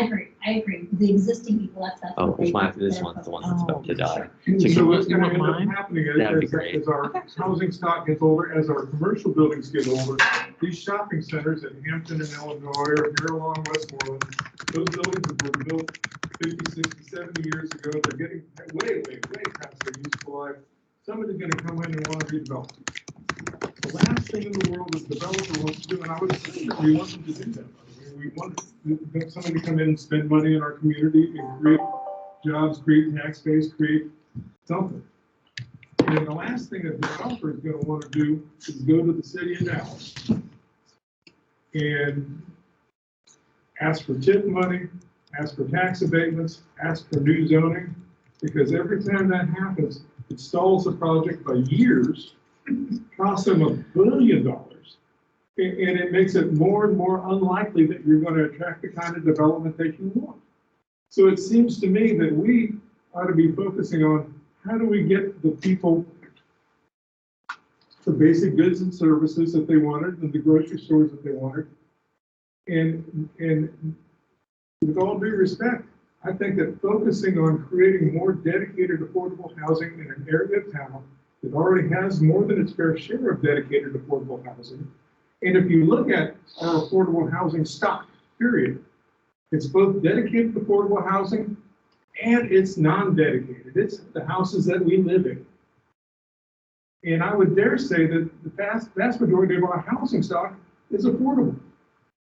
agree. The existing people, that's Oh, what they. this one's the one that's about to die. So what's you going to want end up mine? happening That'd be is, great. as our housing stock gets older, as our commercial buildings get older, these shopping centers in Hampton and Illinois or here along Westmoreland, those buildings that were built 50, 60, 70 years ago, they're getting way past their useful life. Somebody's going to come in and want to redevelop. The last thing in the world is developer wants to do, and I would assume that we want them to do that. We want somebody to come in and spend money in our community and create jobs, create tax base, create something. And the last thing a developer is going to want to do is go to the city of Dallas and ask for TIF money, ask for tax abatements, ask for new zoning, because every time that happens, it stalls the project by years, costs them $1 billion, and it makes it more and more unlikely that you're going to attract the kind of development that you want. So it seems to me that we ought to be focusing on how do we get the people the basic goods and services that they wanted and the grocery stores that they wanted. And with all due respect, I think that focusing on creating more dedicated affordable housing in an area of town that already has more than its fair share of dedicated affordable housing. And if you look at our affordable housing stock, period, it's both dedicated affordable housing and it's non-dedicated. It's the houses that we live in. And I would dare say that the vast majority of our housing stock is affordable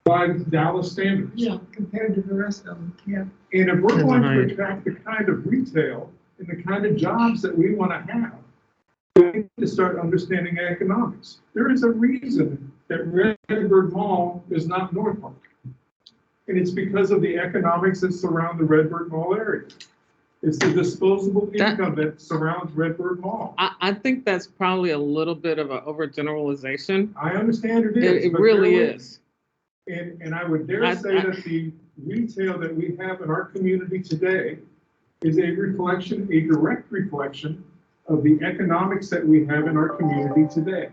by Dallas standards. Yeah, compared to the rest of them, yeah. And if we're going to attract the kind of retail and the kind of jobs that we want to have, we need to start understanding economics. There is a reason that Redbird Mall is not North Park. And it's because of the economics that surround the Redbird Mall area. It's the disposable income that surrounds Redbird Mall. I think that's probably a little bit of an overgeneralization. I understand it is. It really is. And I would dare say that the retail that we have in our community today is a reflection, a direct reflection of the economics that we have in our community today.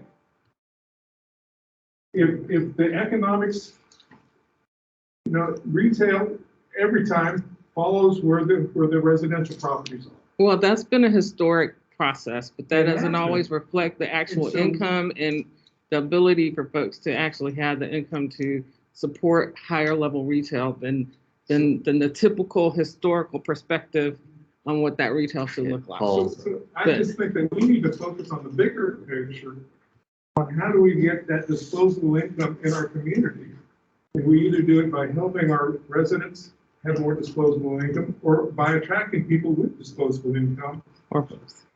If the economics, retail every time follows where the residential properties are. Well, that's been a historic process, but that It doesn't has always been. reflect the actual And so- income and the ability for folks to actually have the income to support higher level retail than the typical historical perspective on what that retail should look like. So I just think that we need to focus on the bigger picture on how do we get that disposable income in our community. And we either do it by helping our residents have more disposable income or by attracting people with disposable income,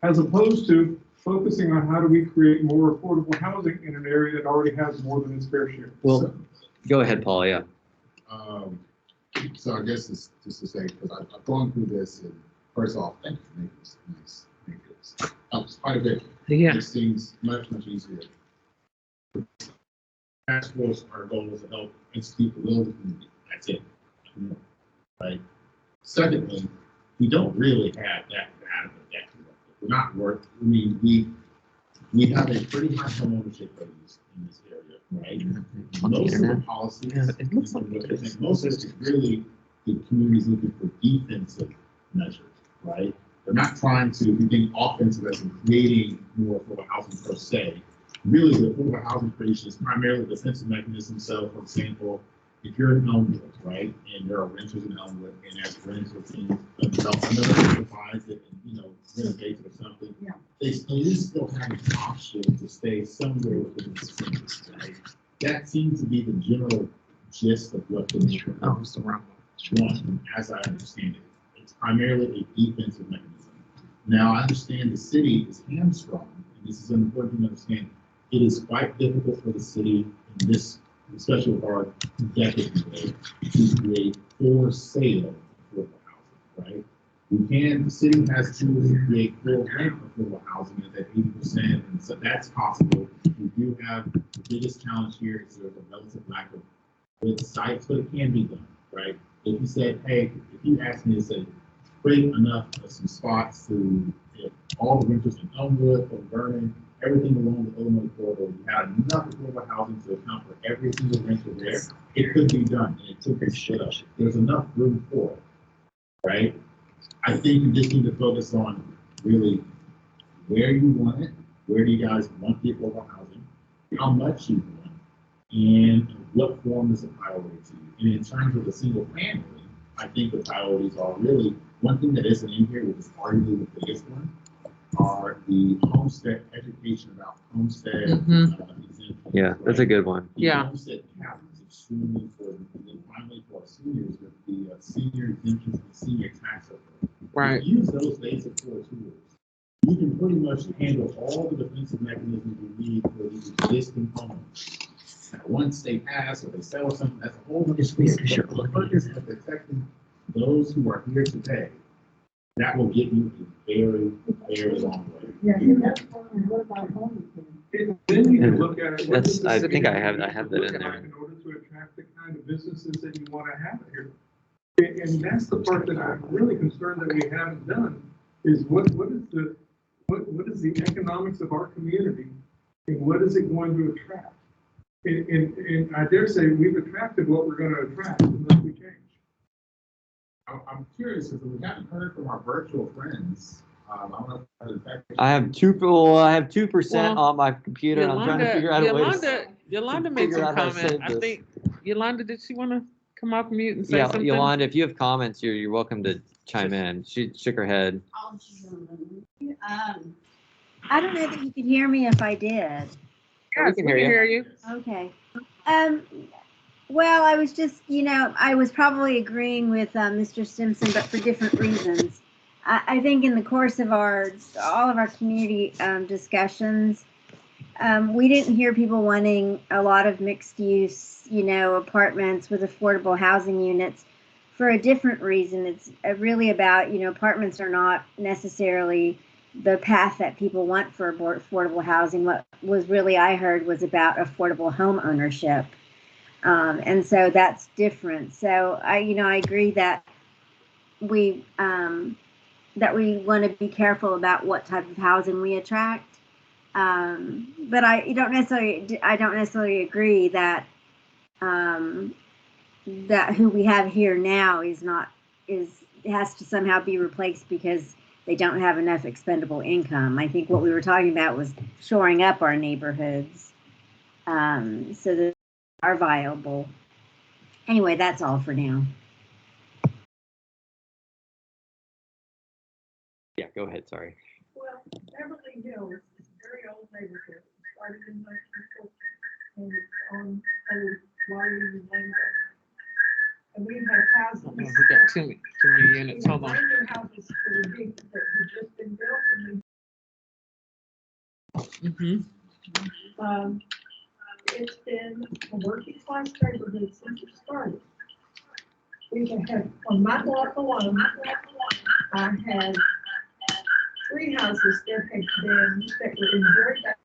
as opposed to focusing on how do we create more affordable housing in an area that already has more than its fair share. Well, go ahead, Paul, yeah. So I guess it's just to say, because I've gone through this, and first off, thank you for making this nice. It helps quite a bit. Yeah. It seems much easier. Taskforce, our goal is to help institute the will of the community. That's it. Right. Secondly, we don't really have that bad of a debt. We're not worth. I mean, we have a pretty high home ownership rates in this area, right? Most of the policies, It looks like it is. most of it is really the community's looking for defensive measures, right? They're not trying to be being offensive as in creating more affordable housing per se. Really, the affordable housing creation is primarily a defensive mechanism. So, for example, if you're in Elmwood, right, and there are renters in Elmwood, and as renters are being another buys it and renovates it or something, they at least still have an option to stay somewhere within the vicinity, right? That seems to be the general gist of what the one, as I understand it. It's primarily a defensive mechanism. Now, I understand the city is hamstrung, and this is an important thing to understand. It is quite difficult for the city in this special regard decade to create for sale affordable housing, right? The city has tools to create for rent affordable housing at 80%, and so that's possible. We do have the biggest challenge here is there's a relative lack of good sites, but it can be done, right? If you said, hey, if you asked me to say, create enough of some spots to all the renters in Elmwood or Vernon, everything along the Illinois corridor, we had enough affordable housing to account for every single renter there. It could be done, and it took a shit up. There's enough room for it, right? I think you just need to focus on really where you want it, where do you guys want the affordable housing, how much you want, and what form is a priority to you. And in terms of the single family, I think the priorities are really one thing that isn't in here, which is arguably the biggest one, are the homestead education about homestead. Yeah, that's a good one. Yeah. The homestead cap is extremely important. And then finally, for our seniors, with the senior exemptions and senior tax reform. Right. If you use those basic core tools, you can pretty much handle all the defensive mechanisms you need for these existing homes. Now, once they pass or they sell something, that's a whole other story. But the purpose of protecting those who are here today, that will get you a very, very long way. Yeah, and that's what about homeless? Then you can look at it. That's, I think I have that in there. In order to attract the kind of businesses that you want to have here. And that's the part that I'm really concerned that we haven't done, is what is the economics of our community and what is it going to attract? And I dare say we've attracted what we're going to attract unless we change. I'm curious, because we haven't heard from our virtual friends. I don't know if that. I have 2% Well, on my computer, and I'm trying to figure out a way to. Yolanda made figure some out how to comment. save I this. think, Yolanda, did she want to come off mute and say Yeah, something? Yolanda, if you have comments, you're welcome to chime in. She shook her head. I don't know that you could hear me if I did. Yes, we can hear you. Okay. Well, I was just, I was probably agreeing with Mr. Simpson, but for different reasons. I think in the course of all of our community discussions, we didn't hear people wanting a lot of mixed use, apartments with affordable housing units for a different reason. It's really about, apartments are not necessarily the path that people want for affordable housing. What was really I heard was about affordable home ownership. And so that's different. So I agree that we want to be careful about what type of housing we attract. But I don't necessarily agree that that who we have here now has to somehow be replaced because they don't have enough expendable income. I think what we were talking about was shoring up our neighborhoods so that they are viable. Anyway, that's all for now. Yeah, go ahead. Sorry. Well, Beverly Hills is a very old neighborhood. It started in 1914, and it's on Old Wyoming Lane. And we have houses. We got too many units. Hold on. Brand new houses that are big, that have just been built, and it's been a working class neighborhood since it started. We have had, on my block alone, I had 3 houses that were in very bad.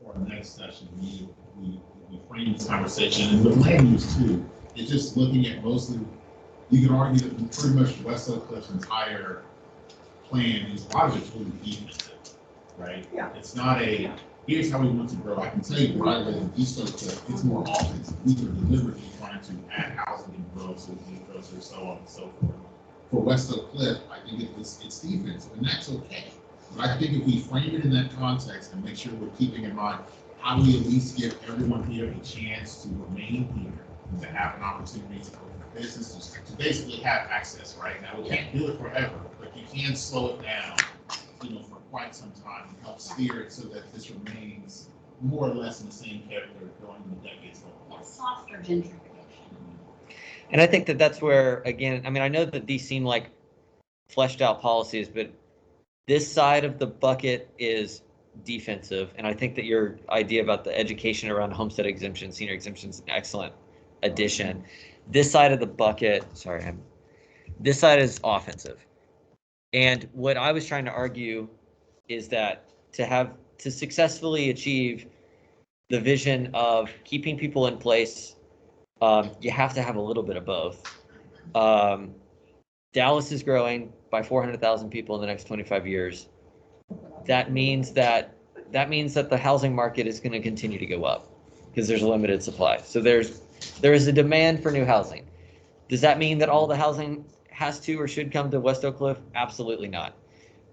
For our next session, we frame this conversation, and with land use too, it's just looking at mostly, you can argue that pretty much West Oak Cliff's entire plan is, a lot of it's really defensive, right? Yeah. It's not here's how we want to grow. I can tell you where I live in East Oak Cliff, it's more offensive. We are deliberately trying to add housing and grow so we can grow, so on and so forth. For West Oak Cliff, I think it's defensive, and that's okay. But I think if we frame it in that context and make sure we're keeping in mind, how do we at least give everyone here a chance to remain here, to have an opportunity to open a business, to basically have access, right? Now, we can't do it forever, but you can slow it down, for quite some time and help steer it so that this remains more or less in the same character going in the decades forward. Softer gentrification. And I think that's where, again, I mean, I know that these seem like fleshed out policies, but this side of the bucket is defensive. And I think that your idea about the education around homestead exemption, senior exemption is an excellent addition. This side of the bucket, sorry, this side is offensive. And what I was trying to argue is that to successfully achieve the vision of keeping people in place, you have to have a little bit of both. Dallas is growing by 400,000 people in the next 25 years. That means that the housing market is going to continue to go up because there's a limited supply. So there is a demand for new housing. Does that mean that all the housing has to or should come to West Oak Cliff? Absolutely not.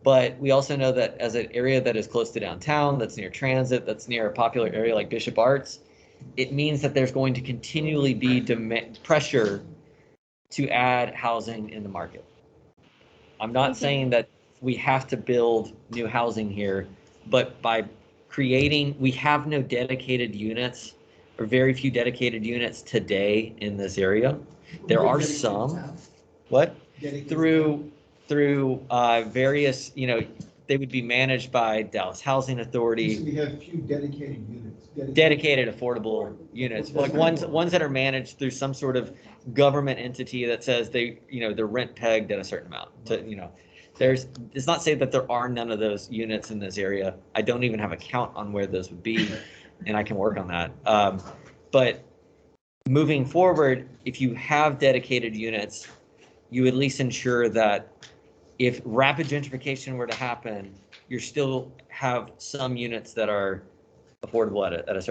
But we also know that as an area that is close to downtown, that's near transit, that's near a popular area like Bishop Arts, it means that there's going to continually be pressure to add housing in the market. I'm not saying that we have to build new housing here, but by creating, we have no dedicated units or very few dedicated units today in this area. There are some. What? Through various, they would be managed by Dallas Housing Authority. We have few dedicated units. Dedicated affordable units, like ones that are managed through some sort of government entity that says they're rent pegged at a certain amount. It's not saying that there are none of those units in this area. I don't even have a count on where those would be, and I can work on that. But moving forward, if you have dedicated units, you at least ensure that if rapid gentrification were to happen, you still have some units that are affordable at a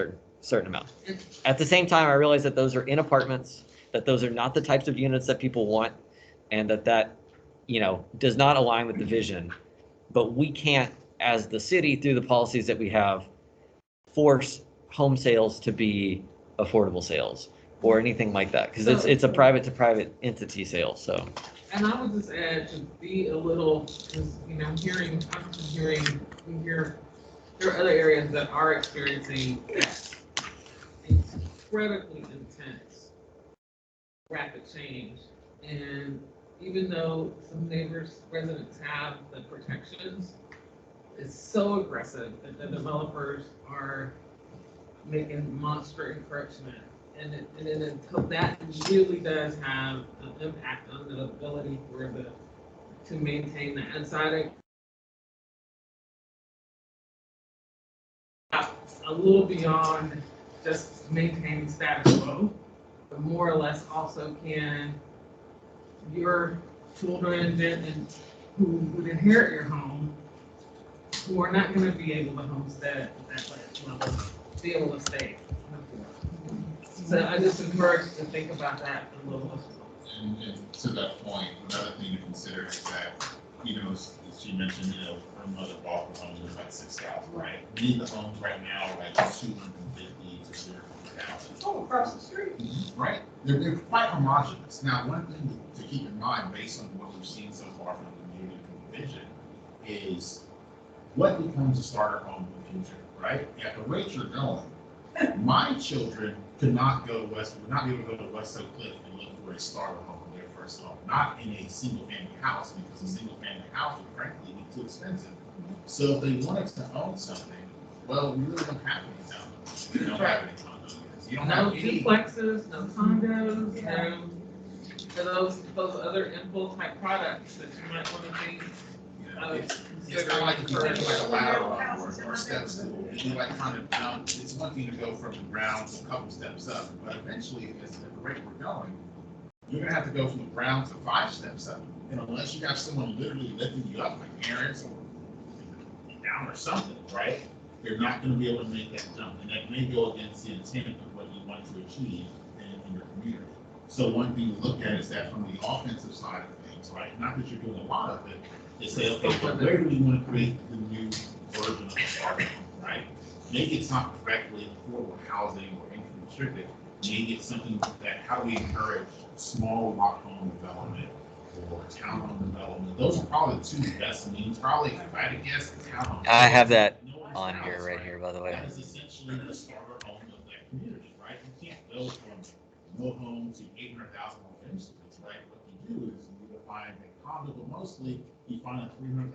certain amount. At the same time, I realize that those are in apartments, that those are not the types of units that people want, and that does not align with the vision. But we can't, as the city, through the policies that we have, force home sales to be affordable sales or anything like that, because it's a private to private entity sale. So. And I would just add to be a little, because we hear there are other areas that are experiencing that incredibly intense, rapid change. And even though some residents have the protections, it's so aggressive that the developers are making monster encroachment. And then until that really does have an impact on the ability to maintain that. And so I think a little beyond just maintaining status quo, but more or less also can your children and who would inherit your home, who are not going to be able to homestead at that level, be able to stay. So I just encourage to think about that a little. And to that point, another thing to consider is that, as she mentioned, her mother bought the home was like $6,000, right? Many of the homes right now are like 250 to 300,000. Oh, across the street. Right. They're quite homogenous. Now, one thing to keep in mind, based on what we've seen so far from the community vision, is what becomes a starter home in the future, right? At the rate you're going, my children would not be able to go to West Oak Cliff and look for a starter home for their first home, not in a single family house, because a single family house would frankly be too expensive. So if they wanted to own something, well, we really don't have any townhomes. We don't have any condos. You don't have any duplexes, no condos, no those other impulse type products that you might want to be. It's kind of like if you take like a ladder or steps to, you like kind of, it's one thing to go from the ground to a couple steps up, but eventually, at the rate we're going, you're gonna have to go from the ground to 5 steps up. And unless you have someone literally lifting you up, like parents or down or something, right? You're not gonna be able to make that jump, and that may go against the intent of what you want to achieve in your community. So one thing to look at is that from the offensive side of things, right? Not that you're doing a lot of it, they say, okay, well, where do we want to create the new version of the starter home, right? Maybe it's not directly affordable housing or income restricted. Maybe it's something that, how do we encourage small block home development or townhome development? Those are probably the 2 best means. Probably, if I had to guess, the townhome. I have that on here, right here, by the way. That is essentially the starter home of that community, right? You can't go from no home to 800,000 home instantly, right? What you do is you define a condo, but mostly you find a $300,000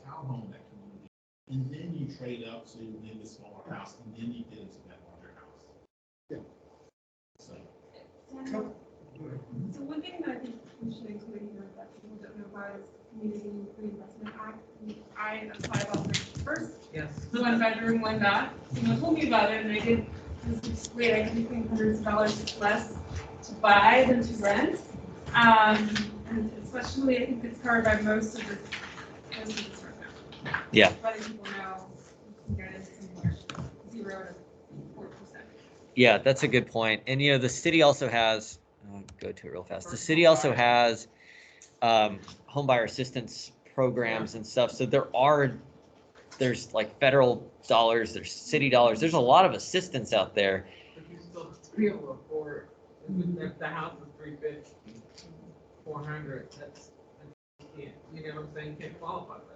townhome in that community, and then you trade up to maybe a smaller house, and then you get into that larger house. Yeah. So. thing that I think we should include here that people don't know about is Community Reinvestment Act. I applied about the first Yes. one bedroom, one bath. Someone told me about it and I did, this is great, I could be paying hundreds of dollars less to buy than to rent. And especially, I think it's covered by most of this right now. Yeah. Letting people know you can get it somewhere, 0 to 4%. Yeah, that's a good point. And you know, the city also has, I'll go to it real fast. The city also has home buyer assistance programs and stuff. So there's like federal dollars, there's city dollars, there's a lot of assistance out there. But you still be able to afford, if the house is 350, 400, you can't, you know what I'm saying, you can't qualify for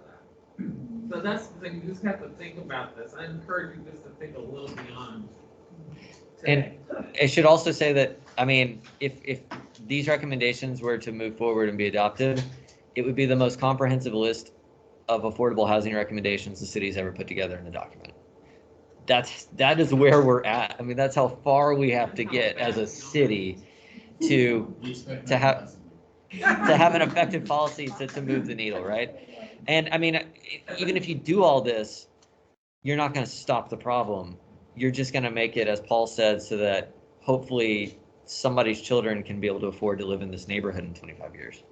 that. So that's the thing, you just have to think about this. I encourage you just to think a little beyond today. And I should also say that, I mean, if these recommendations were to move forward and be adopted, it would be the most comprehensive list of affordable housing recommendations the city's ever put together in a document. That is where we're at. I mean, that's how far we have to get as a city to have an effective policy to move the needle, right? And I mean, even if you do all this, you're not going to stop the problem. You're just going to make it, as Paul said, so that hopefully somebody's children can be able to afford to live in this neighborhood in 25 years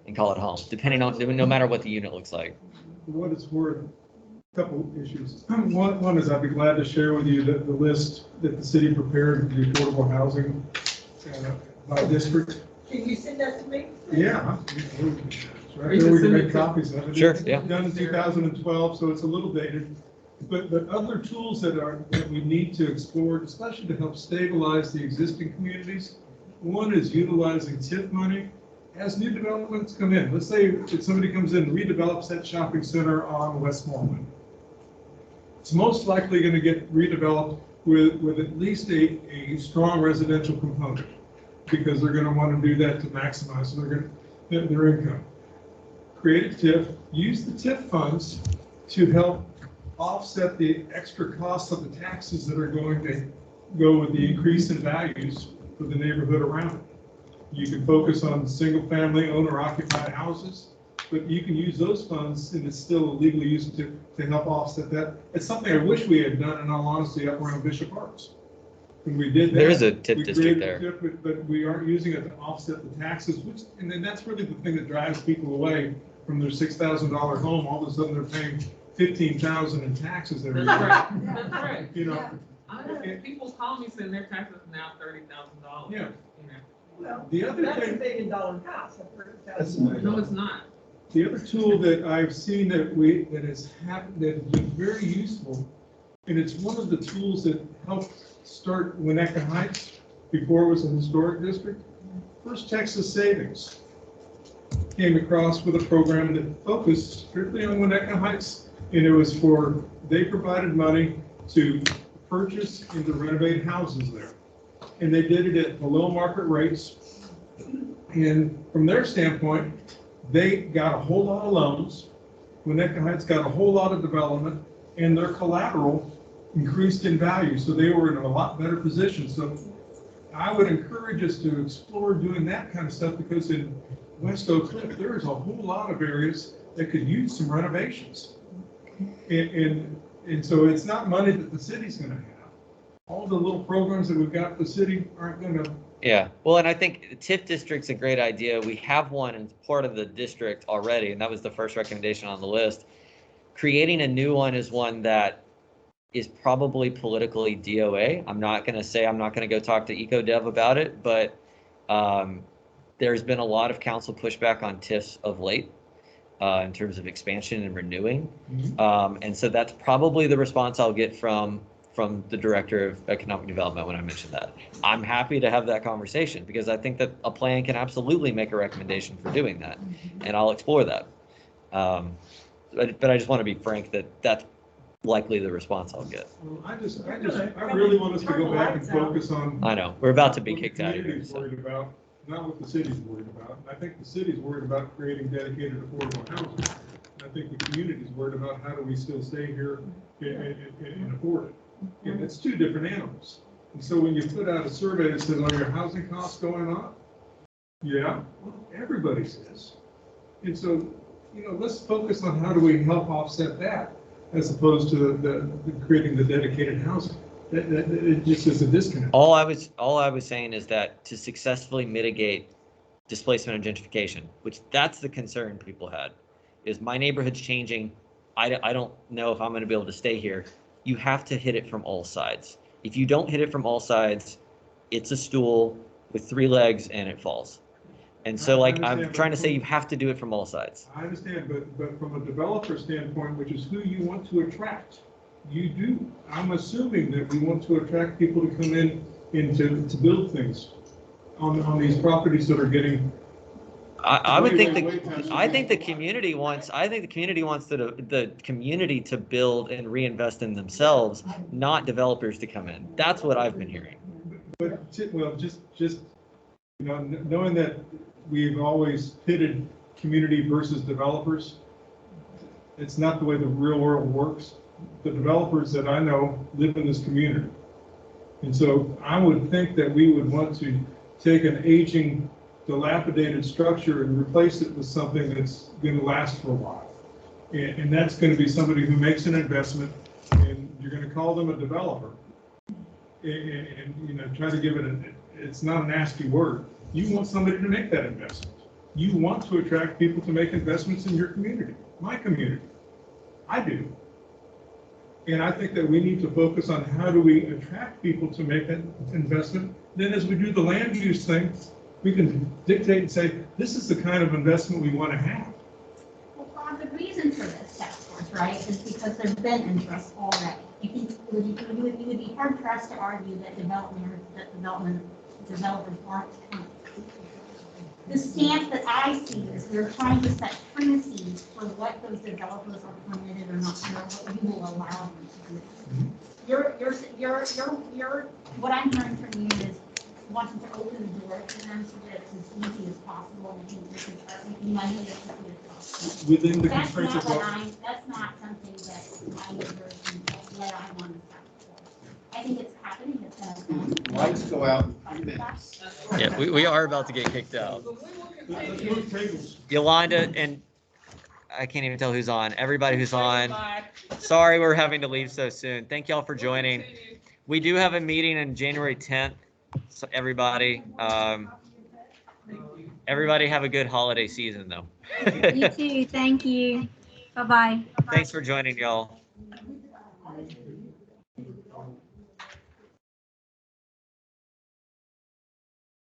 and call it home, depending on, no matter what the unit looks like. For what it's worth, a couple issues. One is I'd be glad to share with you the list that the city prepared for the affordable housing by district. Can you send that to me? Yeah. It's right there, we can make copies of it. Sure, It's yeah. done in 2012, so it's a little dated. But other tools that we need to explore, especially to help stabilize the existing communities, one is utilizing TIF money as new developments come in. Let's say if somebody comes in and redevelops that shopping center on Westmoreland. It's most likely going to get redeveloped with at least a strong residential component, because they're going to want to do that to maximize their income. Create a TIF, use the TIF funds to help offset the extra costs of the taxes that are going to go with the increase in values for the neighborhood around it. You can focus on single-family owner-occupied houses, but you can use those funds, and it's still legally used to help offset that. It's something I wish we had done, in all honesty, up around Bishop Arts. When we did that, There is a TIF we district created a there. TIF, but we aren't using it to offset the taxes, and then that's really the thing that drives people away from their $6,000 home. All of a sudden, they're paying $15,000 in taxes every That's year. right, that's right. You know, I have people call me saying their taxes are now $30,000. Yeah. You know. Well, the other that's a thing, $1 billion house. That's- No, it's not. the other tool that I've seen that has been very useful, and it's one of the tools that helped start Winnetka Heights before it was a historic district. First Texas Savings came across with a program that focused strictly on Winnetka Heights, and it was they provided money to purchase and to renovate houses there. And they did it at below market rates. And from their standpoint, they got a whole lot of loans. Winnetka Heights got a whole lot of development, and their collateral increased in value. So they were in a lot better position. So I would encourage us to explore doing that kind of stuff, because in West Oak Cliff, there's a whole lot of areas that could use some renovations. And so it's not money that the city's going to have. All the little programs that we've got, the city aren't going to. Yeah, well, and I think TIF district's a great idea. We have one in part of the district already, and that was the first recommendation on the list. Creating a new one is one that is probably politically DOA. I'm not going to say I'm not going to go talk to EcoDev about it, but there's been a lot of council pushback on TIFs of late in terms of expansion and renewing. And so that's probably the response I'll get from the director of economic development when I mention that. I'm happy to have that conversation, because I think that a plan can absolutely make a recommendation for doing that, and I'll explore that. But I just want to be frank that that's likely the response I'll get. Well, I really want us to go back and focus on. I know, we're about to be what the kicked out of here. community's So. worried about, not what the city's worried about. I think the city's worried about creating dedicated affordable housing. I think the community's worried about how do we still stay here and afford it. And it's two different animals. And so when you put out a survey that says, are your housing costs going up? Yeah, everybody says. And so, let's focus on how do we help offset that as opposed to the creating the dedicated housing. That it just is a disconnect. All I was saying is that to successfully mitigate displacement and gentrification, which that's the concern people had, is my neighborhood's changing. I don't know if I'm going to be able to stay here. You have to hit it from all sides. If you don't hit it from all sides, it's a stool with 3 legs and it falls. And so, like, I'm trying to say, you have to do it from all sides. I understand, but from a developer standpoint, which is who you want to attract, you do. I'm assuming that we want to attract people to come in to build things on these properties that are getting. I would think I think the community wants the community to build and reinvest in themselves, not developers to come in. That's what I've been hearing. But just knowing that we've always pitted community versus developers, it's not the way the real world works. The developers that I know live in this community. And so I would think that we would want to take an aging, dilapidated structure and replace it with something that's going to last for a while. And that's going to be somebody who makes an investment, and you're going to call them a developer. And try to give it it's not a nasty word. You want somebody to make that investment. You want to attract people to make investments in your community, my community. I do. And I think that we need to focus on how do we attract people to make that investment. Then as we do the land use thing, we can dictate and say, this is the kind of investment we want to have. Well, Bob, the reason for this task force, right, is because there's been interest already. I think you would be hard pressed to argue that developers aren't coming. The stance that I see is we're trying to set premises for what those developers are permitted or not, or what you will allow them to do. What I'm hearing from you is wanting to open the door for them so that it's as easy as possible and you can start making money as quickly as possible. Within the That's constraints not of what? that's not something that I would personally, what I want to start for. I think it's happening, it's gonna come. Lights go out in 3 minutes. Yeah, we are about to get kicked out. Let's move tables. Yolanda and I can't even tell who's on. Everybody who's on. Sorry we're having to leave so soon. Thank y'all for joining. We do have a meeting on January 10th. So everybody have a good holiday season though. You too. Thank you. Bye-bye. Thanks for joining, y'all.